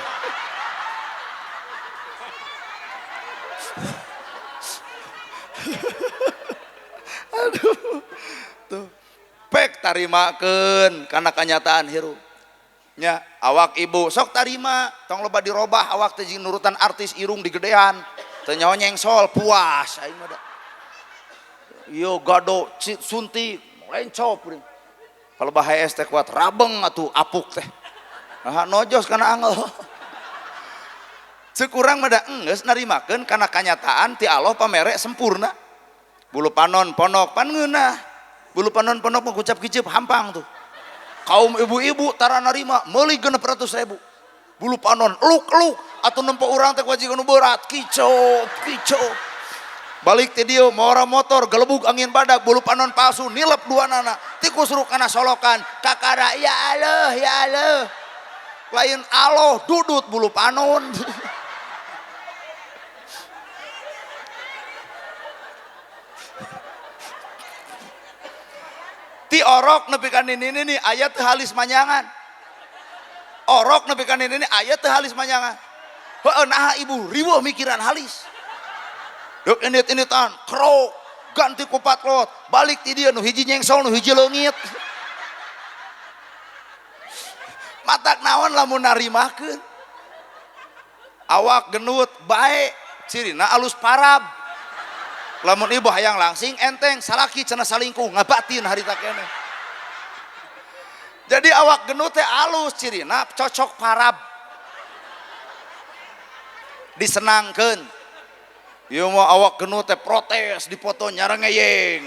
Aduh. Tuh. Pek tarimakeun kana kanyataan hirup. Nya awak ibu sok tarima tong loba dirobah awak teh jeung nurutan artis irung digedean teu nyaho nyengsol puas aing mah da. Yo gado suntik lencop geuning. Kalau bahaya teh kuat rabeng atuh apuk teh. Nah nojos kana angel. Sekurang mah da geus narimakeun kana kanyataan ti Allah pamere sempurna. Bulu panon ponok pan ngeunah. Bulu panon ponok mah kucap kiceup hampang tuh. Kaum ibu-ibu tara narima meuli 600.000. Bulu panon eluk-eluk atuh nempo urang teh wajib nu berat kicop. Balik ti dieu mora motor gelebug angin badak bulu panon palsu nilep duanana ti kusruk kana solokan kakara ya Allah lain Allah dudut bulu panon. Ti orok nepi ka nini aya teu halis manyangan. Orok nepi ka nini aya teu halis manyangan. Heueuh naha ibu riweuh mikiran halis. Duk init-initan krok ganti ku patlot balik ti dieu nu hiji nyengsol nu hiji leungit. Matak naon lamun narimakeun. Awak genut bae cirina alus parab. Lamun ibu hayang langsing enteng salaki cenah salingkuh ngabatin harita keneh. Jadi awak genut teh alus cirina cocok parab. Disenangkeun. Ieu mah awak genut teh protes dipoto nyarengeyeng.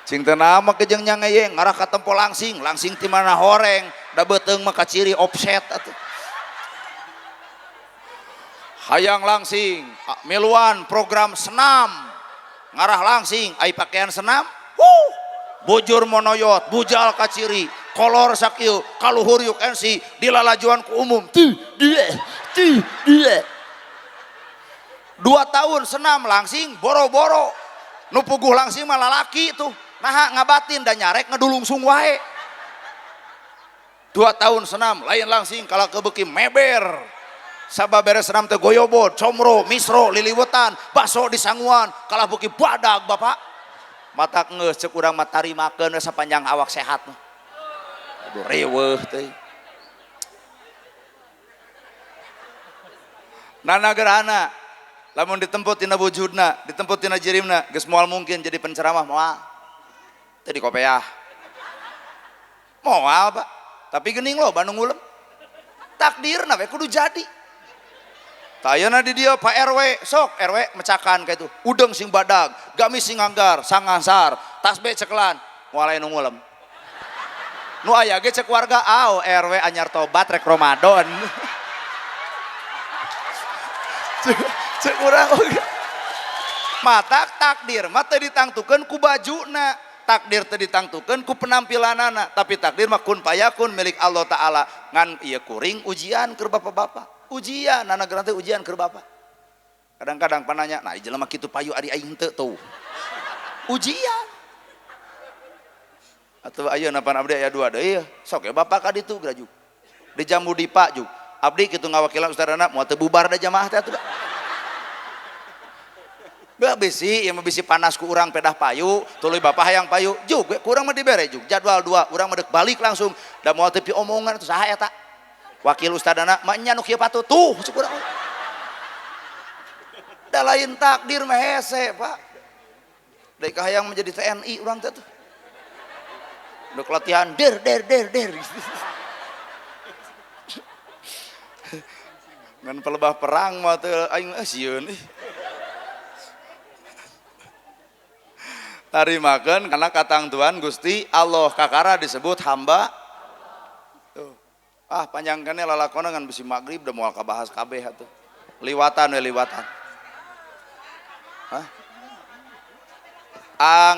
Cing teu nama kejeng nyangeyeng ngarah ka tempo langsing ti mana horeng da beuteung mah ka ciri offset atuh. Hayang langsing miluan program senam ngarah langsing ai pakaian senam bujur monoyot bujal ka ciri kolor sakieu kaluhur yuk NC dilalajuan ku umum tuh 2 tahun senam langsing boro-boro nu puguh langsing mah lalaki tuh nah ngabatin dan nyarek ngedulungsung wae 2 tahun senam lain langsing kalau kebeki meber sababere senam teh goyobot comro misro liliwetan baso disanguan kalah beki badag bapak matak geus ceuk urang mah tarimakeun sapanjang awak sehat mah aduh reueuh teh nana gerhana lamun ditemput tina wujudna ditemput tina jirimna geus moal mungkin jadi penceramah moal teu dikopeah moal Pak tapi geuning lo Bandung ngulem takdirna we kudu jadi tayana di dia Pak RW sok RW mecakan kayak itu udeng sing badag gamis sing anggar sangasar tasbih ceklan moal aya nu ngulem nu aya ge cek warga RW anyar tobat rek Ramadan cek urang oge matak takdir mah teu ditangtukeun ku bajuna takdir teu ditangtukeun ku penampilanana tapi takdir mah kun payakun milik Allah taala ngan ieu kuring ujian keur bapak-bapak ujian anak geurang teh ujian keur bapak kadang-kadang pananya nah jelema kitu payu ari aing teu tuh ujian atuh ayeuna pan abdi aya 2 deui sok ya bapak ka ditu grajuk di Jambu Dipa juk abdi kitu ngawakilan ustadana moal teu bubar da jamaah teh atuh bisi yang bisi panas ku urang pedah payu tuluy bapak hayang payu juga kurang mah dibere juga jadwal 2 urang mah balik langsung da moal tepi omongan itu saha eta wakil ustadana mah nya nu kieu patut tuh cukurang da lain takdir mah hese Pak deui hayang menjadi TNI urang teh tuh udah latihan der ngan pelebah perang mah teu aing sieun tarimakeun karena katang Tuhan Gusti Allah kakara disebut hamba tuh panjangkannya lalakona ngan bisi magrib udah moal kabahas kabeh atuh liwatan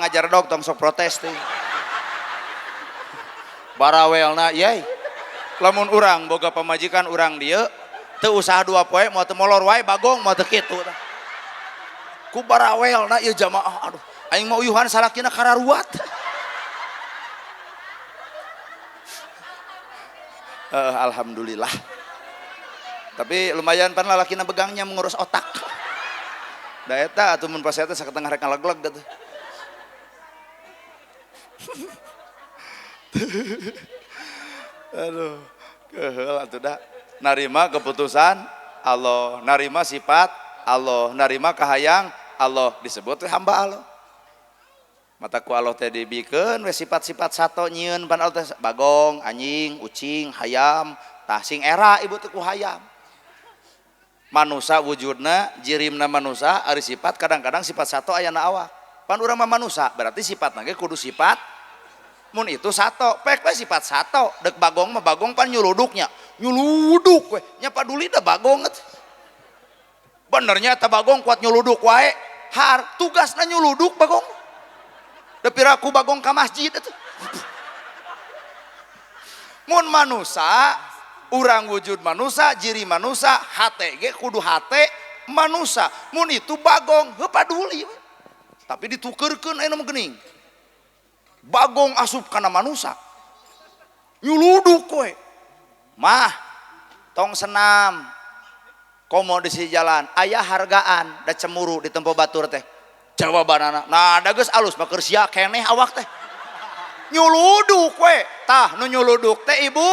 ngajar dok tong sok protes teh barawelna yai lamun urang boga pamajikan urang dieu teu usaha 2 poe moal teu molor wae bagong moal teu kitu ku barawelna ieu jamaah aduh aing mau uyuhan salakina kararuat alhamdulillah tapi lumayan pan lalakina begangnya mengurus otak da eta atuh mun pas eta saketengah rek ngalegleg da teh aduh keheul atuh da narima keputusan Allah narima sifat Allah narima kahayang Allah disebut hamba Allah mata ku Allah teh dibikeun we sifat-sifat sato nyieun pan Allah teh bagong anjing ucing hayam tah sing era ibu teh ku hayam manusia wujudna jirimna manusia ari sifat kadang-kadang sifat sato aya na awak pan urang mah manusia berarti sifatna ge kudu sifat mun itu sato pek we sifat sato dek bagong mah bagong pan nyuluduknya nyuluduk we nya paduli da bagong benernya ta bagong kuat nyuluduk wae tugasna nyuluduk bagong da piraku bagong ka masjid itu mun manusia urang wujud manusia jiri manusia hate ge kudu hate manusia mun itu bagong heuh paduli tapi ditukeurkeun aya nu geuning bagong asup kana manusia nyuluduk we mah tong senam komo di si jalan aya hargaan da cemuru di tempo batur teh jawabanana nah da geus alus mah keur sia keneh awak teh nyuluduk we tah nu nyuluduk teh ibu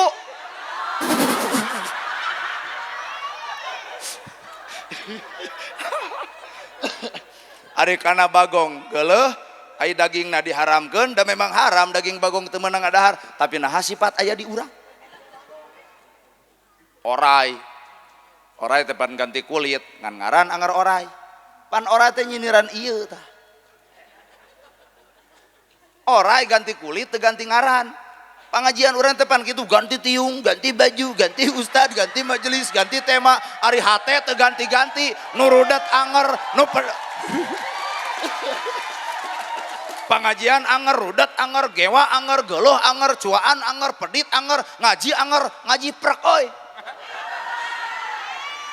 ari kana bagong geuleuh ai dagingna diharamkeun da memang haram daging bagong teu meunang ngadahar tapi naha sifat aya di urang orai teh pan ganti kulit ngan ngaran anger orai pan orai teh nyiniran ieu tah orai ganti kulit teu ganti ngaran pangajian urang teh pan kitu ganti tiung ganti baju ganti ustad ganti majelis ganti tema ari hate teu ganti-ganti nurudat anger nu pangajian anger rudat anger gewa anger geluh anger cuaan anger pedit anger ngaji prek oi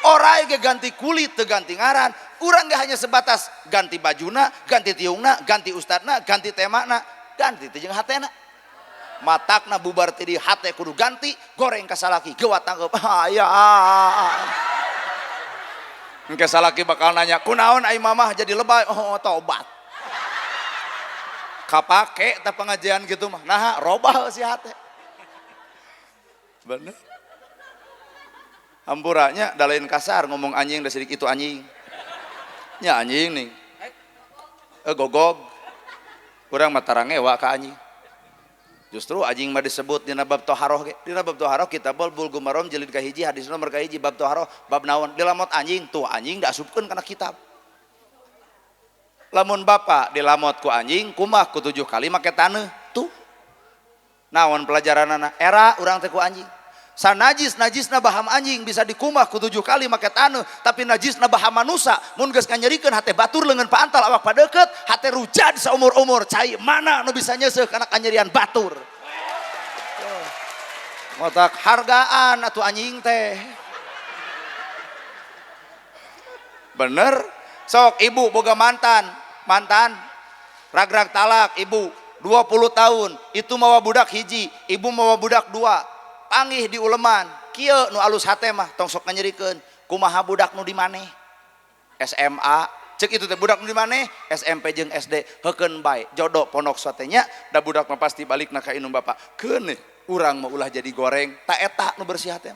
orai ge ganti kulit teu ganti ngaran urang ge hanya sebatas ganti bajuna ganti tiungna ganti ustadna ganti temana ganti teh jeung hatena matakna bubar ti di hate kudu ganti goreng ka salaki geuwat tangkep aya engke salaki bakal nanya kunaon ai mamah jadi lebay oh tobat kapake teh pengajian gitu mah nah robah si hate bener hampuranya da lain kasar ngomong anjing da sidik itu anjing nya anjing nih gogog urang mah tarangewa ka anjing justru anjing mah disebut dina bab toharoh ge dina bab toharoh kitabul bulghul maram jilid kahiji hadis nomor kahiji bab toharoh bab naon dilamot anjing tuh anjing da asupkeun kana kitab lamun bapa dilamot ku anjing kumah ku 7 kali make taneuh tuh naon pelajaranana era urang teh ku anjing sanajis-najisna baham anjing bisa dikumah ku 7 kali make taneuh tapi najisna baham manusia mun geus nganyerikeun hate batur leungeun paantal awak padeukeut hate rujad saumur-umur cai mana nu bisa nyeuseuk kana kanyerian batur motak hargaan atuh anjing teh bener sok ibu boga mantan rag-rag talak ibu 20 tahun itu mawa budak hiji ibu mawa budak 2 panggih di uleman kieu nu alus hate mah tong sok nganyerikeun kumaha budak nu di maneh SMA cek itu teh budak di mana SMP jeung SD heukeun bae jodoh pondok sotenya da budak mah pasti balikna ka indung bapak keun urang mah ulah jadi goreng tak eta nu bersih teh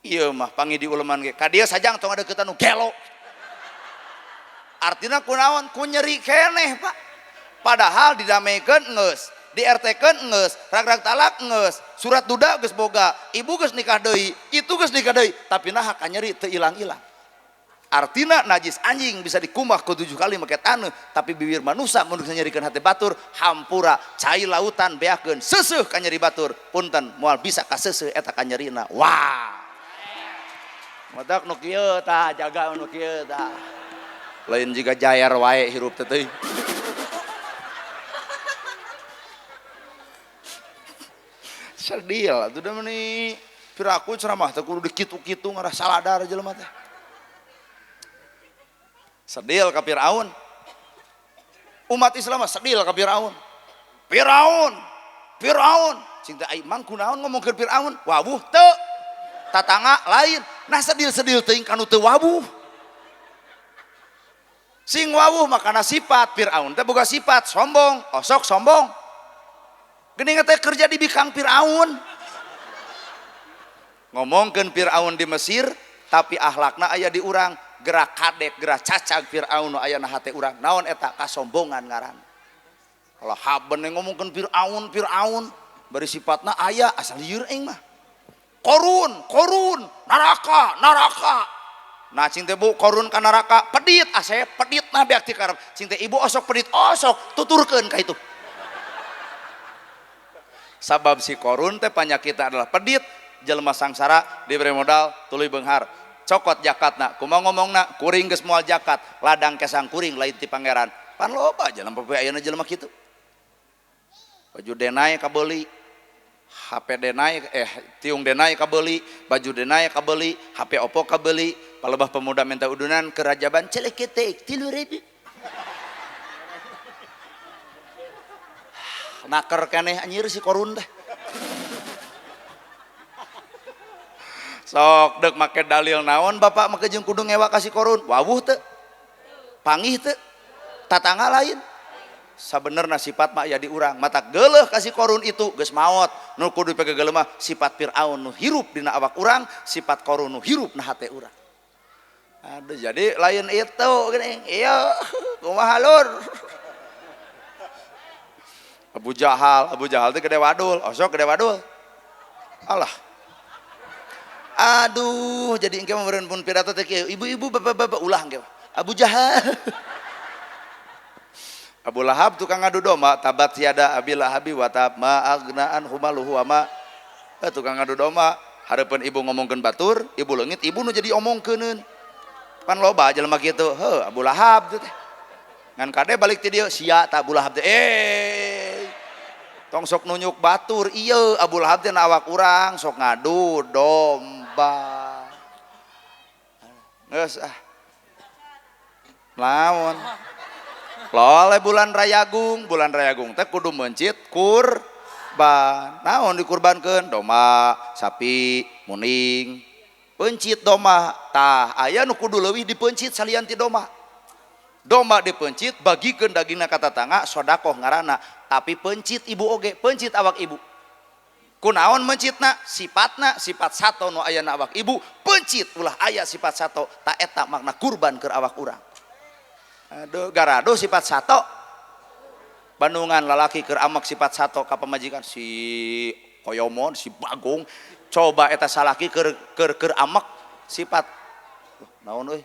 ieu mah pangi di uleman ge ka dieu sajang tong adeuketan nu gelo artina kunaon ku nyeri keneh Pak padahal didamekeun geus di RT-keun geus rag-rag talak geus surat duda geus boga ibu geus nikah deui itu geus nikah deui tapi naha ka nyeri teu ilang-ilang artina najis anjing bisa dikumbah ku 7 kali make taneuh tapi bibir manusia mun nyerikeun hate batur hampura cai lautan beakeun seuseuh ka nyeri batur punten moal bisa ka seuseuh eta ka nyerina wah modak nu kieu tah jaga nu kieu tah lain jiga jayar wae hirup teh teuing sedih atuh da meuni piraku ceramah teh kudu dikitu-kitu ngarah saladar jelema teh sedil ka Firaun umat Islam sedil ka Firaun cinta ai mang kunaon ngomongkeun Firaun wawuh teu tatangga lain nah sedil teuing kanu teu wawuh sing wawuh makana sifat Firaun teh boga sifat sombong osok sombong geuning teh kerja di bikang Firaun ngomongkeun Firaun di Mesir tapi akhlakna aya di urang gerak kadek gerak cacag Firaun aya na hate urang naon eta kasombongan ngaran kalau haben yang ngomongkeun Firaun bari sifatna aya asal lieur aing mah korun neraka nah cing teh bu korun ka neraka pedit asep pedit na beak ti karep cing teh ibu osok pedit osok tuturkeun ka itu sabab si korun teh panyakitna adalah pedit jelema sangsara diberi modal tuluy beunghar cokot jakatna kumaha ngomongna kuring geus moal jakat ladang kesang kuring lain ti pangeran pan loba jelema poe ayeuna jelema kitu baju denai kabeuli HP denai tiung denai kabeuli baju denai kabeuli HP Oppo kabeuli palebah pemuda minta udunan ke rajaban celeketek 3.000 naker keneh anjir si korun teh sok dek make dalil naon bapak make jeung kudu ngewa kasih korun wawuh teu pangih teu tatangga lain sabenerna sifat mah aya di urang mata geuleuh kasih korun itu geus maot nu kudu dipegegeuleuh mah sifat Firaun nu hirup dina awak urang sifat korun nu hirup na hate urang aduh jadi lain itu geuning iya kumaha lur Abu Jahal teh gede wadul osok gede wadul alah aduh jadi engke meureun pun pidato teh kieu ibu-ibu bapak-bapak ulah engke Abu Jahal Abu Lahab tukang ngadu domba tabat siada Abi Lahabi wa tab ma agnaan humaluhu wa ma tukang ngadu domba hareupeun ibu ngomongkeun batur ibu leungit ibu nu jadi omongkeuneun pan loba jelema kitu heuh Abu Lahab teh ngan kade balik ti dieu sia ta Abu Lahab teh tong sok nunyuk batur ieu Abu Lahab teh na awak urang sok ngadu domba geus lawan lole bulan rayagung teh kudu mencit kurban naon dikurbankeun domba sapi muning pencit domba tah aya nu kudu leuwih dipencit salian ti domba dipencit bagikeun dagingna ka tatangga sodakoh ngaranna tapi pencit ibu oge pencit awak ibu kunaon mencitna sifatna sifat sato nu aya na awak ibu pencit ulah aya sifat sato tak eta makna kurban keur awak urang aduh garado sifat sato Bandungan lalaki keur amak sifat sato ka pamajikan si koyomon si bagong coba eta salaki keur amak sifat naon euy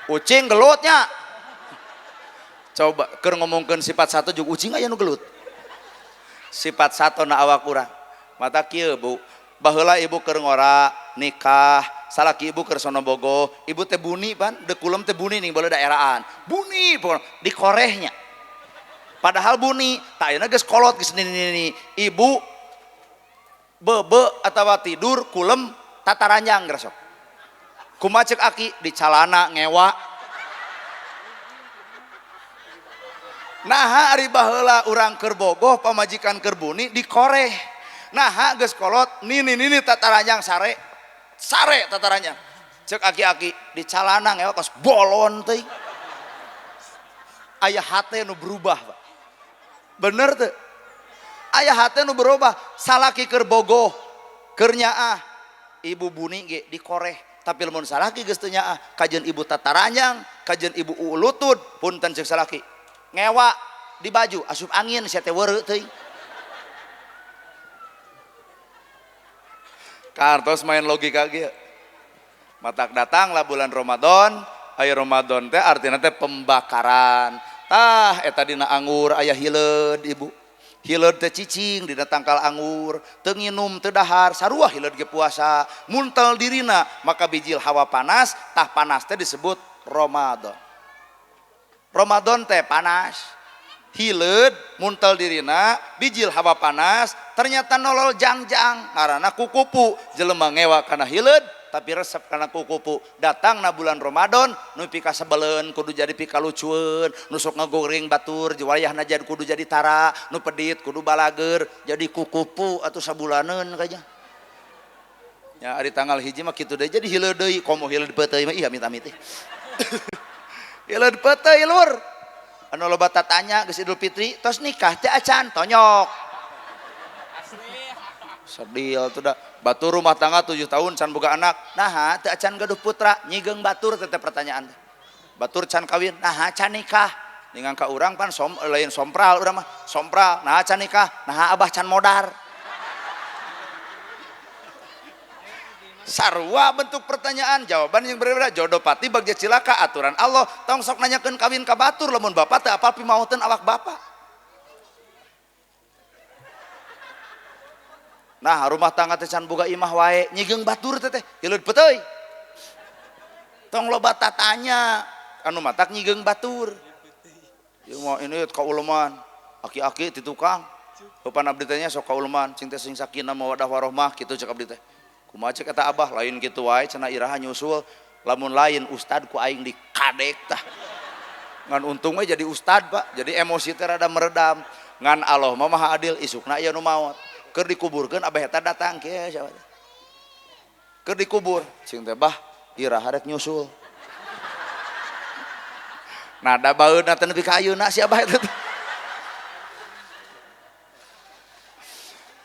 ucing gelutnya coba keur ngomongkeun sifat sato jeung ucing aya nu gelut sifat sato na awak urang mata kieu Bu baheula ibu keur ngora nikah salaki ibu keur sono bogo ibu teh buni pan dekulem teh buni ning beulah daerahan buni di korehnya padahal buni tak ayeuna geus kolot geus nini ibu bebe atawa tidur kulem tataranjang geus sok kumaha ceuk aki di calana ngewa naha ari baheula urang keur bogoh pamajikan keur buni di koreh naha geus kolot nini tataranjang sare tataranjang cek aki-aki di calana ngewa kos bolon teuing aya hate nu berubah Pak. Bener tuh aya hate nu berubah salaki keur bogoh keur nyaah ibu buni ge dikoreh tapi lamun salaki geus teu nyaah kajeun ibu tataranjang kajeun ibu ulutut punten ceuk salaki ngewa di baju asup angin sia teh weureu teuing kartos main logika ge matak datanglah bulan Ramadan aya Ramadan teh artina teh pembakaran tah eta dina anggur aya hileud ibu hileud teh cicing dina tangkal anggur teu nginum teu dahar sarua hileud ge puasa muntel dirina maka bijil hawa panas tah panas teh disebut Ramadan Ramadan teh panas hileud muntel dirina bijil hawa panas ternyata nolol jangjang ngaranna kukupu jelema ngewa kana hileud tapi resep karena kukupu datang na bulan Ramadan nu pika sebelen kudu jadi pika lucueun nu sok ngagoreng batur wayahna jadi kudu jadi tara nu pedit kudu balager jadi kukupu atuh sabulaneun kayaknya ya ari tanggal hiji mah kitu deui jadi hileud deui komo hileud peuteuy mah ieu amit-amit hileud peuteuy lur anu loba tatanya geus Idul Fitri tos nikah teh acan tonyok sedih tuh dah batur rumah tangga 7 tahun can boga anak nah teu acan gaduh putra nyigeung batur teh pertanyaan batur can kawin nah can nikah dengan ka urang pan lain sompral urang mah sompral nah can nikah nah abah can modar sarua bentuk pertanyaan jawaban yang berbeda jodoh pati bagja cilaka aturan Allah tong sok nanyakeun kawin ka batur lamun bapak teh apal pimaoteun awak bapak nah rumah tangga teh can boga imah wae nyigeung batur teh hileud peuteuy tong loba tatanya anu matak nyigeung batur ieu mah ini kaulaman aki-aki ti tukang eupan abdi teh nya sok kaulaman cing teh sing sakinah mawaddah warahmah kitu cek abdi teh kumaha cek eta abah lain kitu wae cenah iraha nyusul lamun lain ustad ku aing dikadek tah ngan untung we jadi ustad Pak jadi emosi teh rada meredam ngan Allah mah maha adil isukna aya nu maot keur dikuburkeun abah eta datang kieu siapa teh keur dikubur cing teh bah iraha rek nyusul nada baeudna teh nepi ka ayeuna si abah eta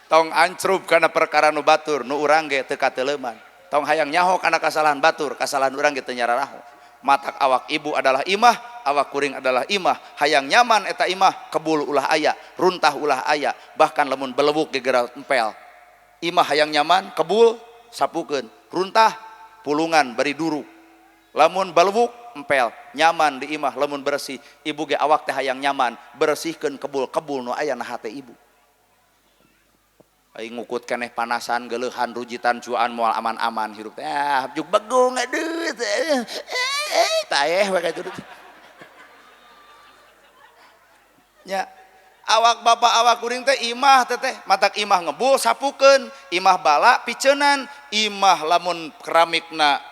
tong ancrup kana perkara nu batur nu urang ge teu kateuleman tong hayang nyaho kana kasalahan batur kasalahan urang ge teu nyararaho matak awak ibu adalah imah awak kuring adalah imah hayang nyaman eta imah kebul ulah aya runtah ulah aya bahkan lamun belewuk gegera empel imah hayang nyaman kebul sapukeun runtah pulungan bari duru lamun belewuk empel nyaman di imah lamun bersih ibu ge awak teh hayang nyaman bersihkeun kebul nu aya na hate ibu aing ngukut keneh panasan geleuhan rujitan cuan moal aman-aman hirup teh juk begung aduh taeh we kitu nya awak bapak awak kuring teh imah teh matak imah ngebul sapukeun imah bala piceunan imah lamun keramikna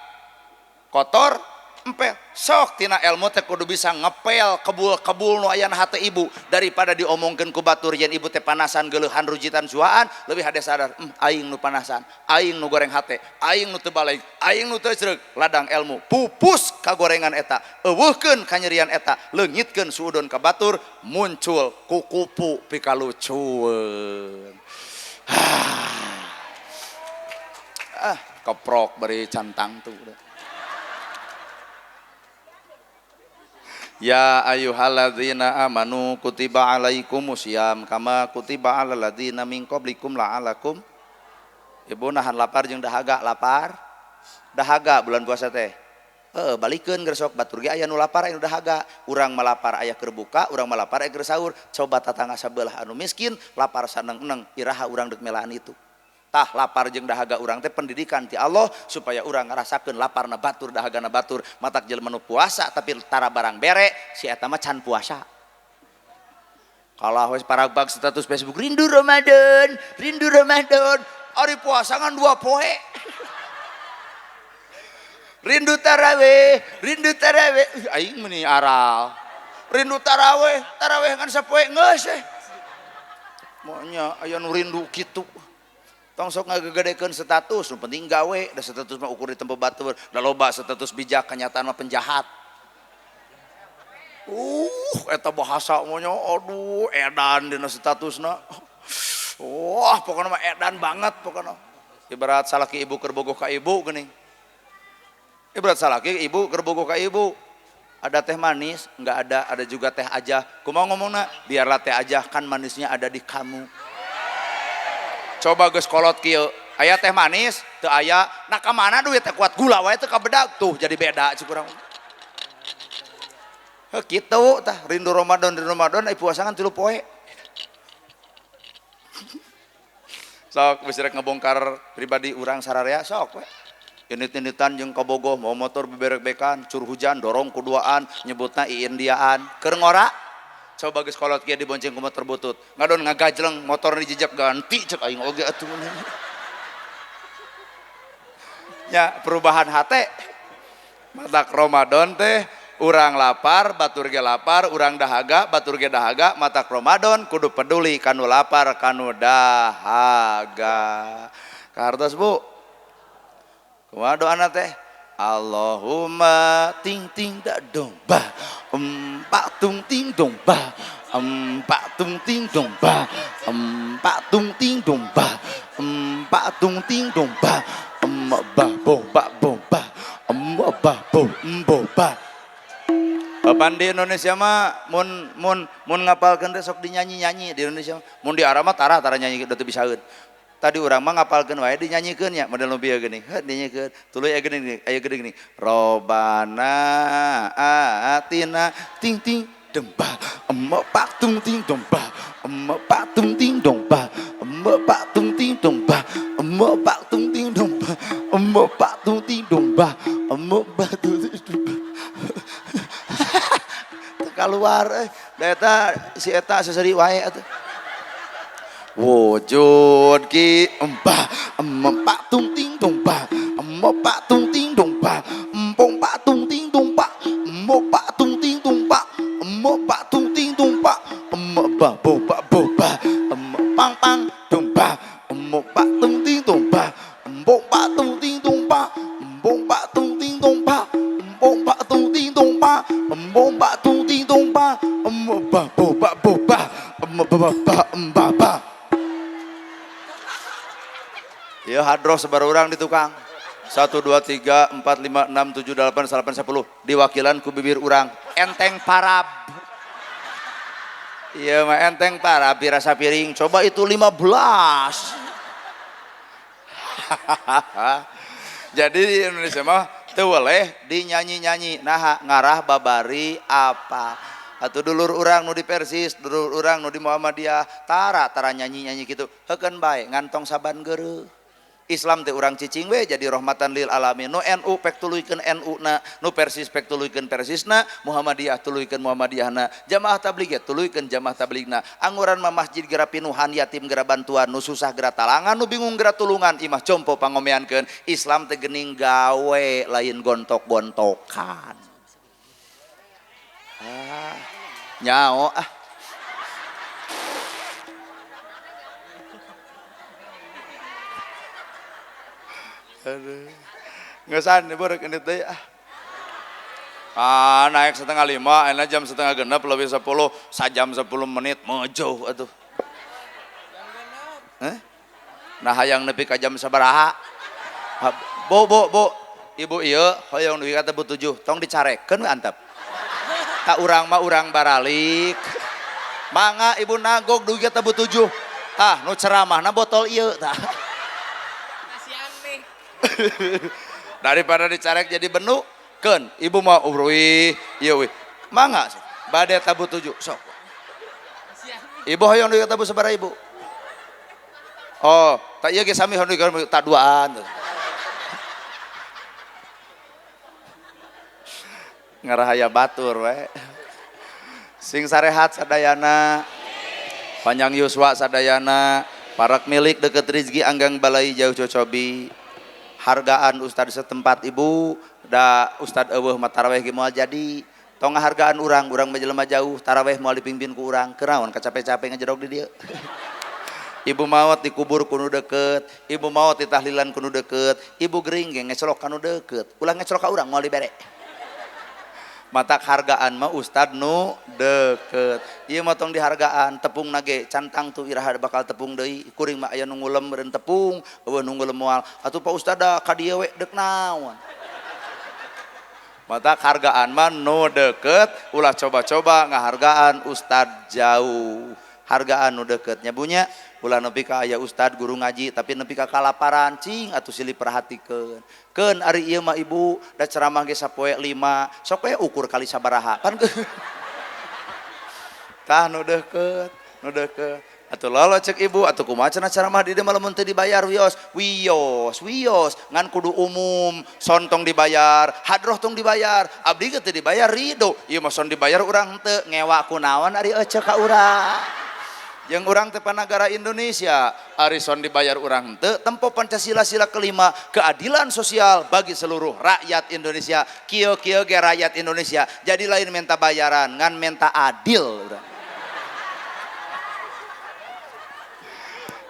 kotor empel sok tina ilmu teh kudu bisa ngepel kebul nu aya na hate ibu daripada diomongkeun ku batur yen ibu teh panasan geuleuhan rujitan suaan leuwih hade sadar aing nu panasan aing nu goreng hate aing nu teu balik aing nu teu sreug ladang ilmu pupus kagorengan eta eueuhkeun kanyerian eta leungitkeun suudon ka batur muncul kukupu pikalucueun keprok bari cantang tuh Ya ayyuhalladzina amanu kutiba alaikumusiyam kama kutiba alal ladzina min qablikum la'alakum ibu nahan lapar jeung dahaga lapar dahaga bulan puasa teh balikeun keur sok batur ge aya nu lapar aya nu dahaga urang mah lapar aya keur buka urang mah lapar aya keur sahur coba tatangga sabelah anu miskin lapar saneng-eneng iraha urang deuk melaan itu tah lapar jeung dahaga urang teh pendidikan ti Allah supaya urang ngarasakeun laparna batur dahagana batur matak jelema nu puasa tapi tara barang bere si eta mah can puasa kalah wes paragbag status Facebook rindu Ramadan ari puasa ngan 2 poe rindu tarawih aing meuni aral rindu tarawih ngan sapoe geus monya aya nu rindu kitu tong sok ngagegedekeun status nu penting gawe da status mah ukur di tempat batur da loba status bijak kenyataan mah penjahat Eta bahasa monya aduh edan dina statusna. Wah pokoknya mah edan banget pokoknya. Ibarat salaki ibu keur bogoh ka ibu geuning. Ibarat salaki ibu keur bogoh ka ibu. Ada teh manis, enggak ada juga teh aja. Kumaha ngomongna? Biarlah teh aja, kan manisnya ada di kamu. Coba geus kolot kieu. Aya teh manis, teu aya. Nah ka mana duit teh kuat gula wae teu kabedag tuh jadi beda cikurang. Heh kitu tah rindu Ramadan ai puasangan 3 poe. Sok geus rek ngebongkar pribadi urang sararea sok we. Init-initan jeung kabogoh mau motor beberek-bekan, cur hujan dorong kuduaan nyebutna iindiaan. Keur ngora coba geus kolot kieu dibonceng ku motor butut. Ngadon ngagajleng motor dijejak ganti cek aing oge atuh. Ya perubahan hate. Matak Ramadan teh urang lapar, batur ge lapar, urang dahaga, batur ge dahaga. Matak Ramadan kudu peduli kanu lapar, kanu dahaga. Kartos Bu. Kumaha doana teh? Allahumma ting ting da dong ba, empak tung ting dong ba, empak tung ting dong ba, empak tung ting dong ba, empak tung ting dong ba, emak bah bo ba bo ba, emak bah bo ba. Papan di Indonesia mah mun ngapalkeun teh sok dinyanyi-nyanyi di Indonesia. Mun di Arab mah tara nyanyi teu bisaeun. Tadi urang mah ngapalkeun wae dinyanyikeun nya model nu bieu geuning. Heuh dinyanyikeun. Tuluy aya geuning Robana atina ting ting demba emak pak tung ting domba emak pak tung ting domba emak pak tung ting domba emak pak tung ting domba emak pak tung ting domba emak pak tung ting domba. Keluar eta si eta seseri wae atuh. Wujud ki empak tung ting domba empak tung ting domba empong pak tung ting domba empak tung ting domba empak tung ting domba empak boba boba empak pang domba empak tung ting domba empak tung ting domba empak tung ting domba empak tung ting domba empak tung ting domba empak boba boba empak. Ya hadroh sebar orang di tukang 1, 2, 3, 4, 5, 6, 7, 8, 9, 10 diwakilan ku bibir urang enteng parab. Iya mah enteng parab pirasa piring coba itu 15. Jadi di Indonesia mah teu boleh dinyanyi-nyanyi nah ngarah babari apa atuh dulur urang nu di Persis dulur urang nu di Muhammadiyah tara nyanyi-nyanyi gitu heukeun bae ngantong saban geureuh. Islam teh urang cicing we jadi rahmatan lil alamin. Nu NU pek tuluykeun NU na, nu Persis pek tuluykeun Persisna, Muhammadiyah tuluykeun Muhammadiyahna, Jamaah Tabligh tuluykeun Jamaah Tablighna. Angguran mah masjid gera pinuhan, yatim gera bantuan, nu susah gera talangan, nu bingung gera tulungan, imah compo pangomeankeun. Islam teh geuning gawe lain gontok-gontokan. Nyao aduh ngesan beurek ini teh naik 4:30 enak jam 4:30 lebih 10 sajam 10 menit meujuh atuh nah hayang nepi ka jam sabaraha bo ibu ieu hoyong dugi ka tebu 7 tong dicarekeun we antep ka urang mah urang baralik mangga ibu nagog dugi ka tebu 7 nu ceramahna botol ieu tah. Daripada dicarek jadi benu keun ibu mau urui ieu we mangga bade tabu 7 sok ibu hoyong deui tabu sabaraha ibu oh tak ieu ge sami hoyong tak duaan ngarahaya batur we sing sarehat sadayana panjang yuswa sadayana parak milik deket rezeki anggang balai jauh cocobi hargaan ustad setempat ibu da ustad eueuh mah taraweh ge moal jadi tong hargaan urang menjelema jauh taraweh moal dipimpin ku urang kenaon kacape-cape ngajedog di dieu ibu maot dikubur kuno deket ibu maot ditahlilan kuno deket ibu gering ge ngecelok kanu deket ulah ngecelok ka urang moal dibere Mata hargaan mah ustad nu deket ieu mah tong dihargaan tepung nage cantang tuh iraha bakal tepung deui kuring mah aya nu ngulem meureun tepung eueuh nu ngulem moal atuh Pak Ustad ka dieu we deuk naon mata hargaan mah nu deket ulah coba-coba ngahargaan ustad jauh hargaan nu deket nya bunya ulah nepi ka aya ustad guru ngaji tapi nepi ka kalaparan cing atuh silih perhatikeun keun ari ieu mah ibu da ceramah ge sapoe 5 sok we ukur kali sabaraha kan tah nu deukeut atuh lolo cek ibu atuh kumaha cenah ceramah di dieu mah lamun teu dibayar wios ngan kudu umum son tong dibayar hadroh tong dibayar abdi ge teu dibayar ridho ieu mah son dibayar urang henteu ngewa kunaon ari ece ka urang yang orang tepan negara Indonesia arison dibayar orang henteu tempo Pancasila sila kelima keadilan sosial bagi seluruh rakyat Indonesia kieu ge rakyat Indonesia jadi lain minta bayaran ngan minta adil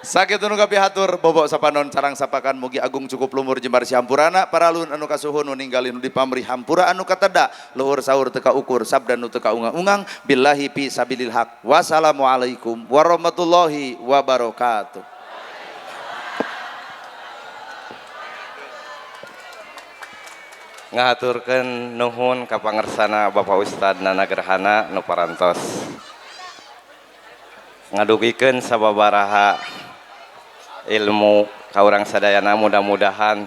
sakitu nu kapihatur bobok sapanon carang sapakan mugi agung cukup lumur jembar si hampurana paralun anu kasuhun nu ninggalin nu dipamri hampura anu kateda luhur sahur teka ukur sabda nu teka ungang-ungang billahi fi sabilil haq wassalamualaikum warahmatullahi wabarakatuh. Ngaturkeun nuhun ka pangersana Bapak Ustad Nana Gerhana nu parantos ngadugikeun sababaraha ilmu ka urang sadayana mudah-mudahan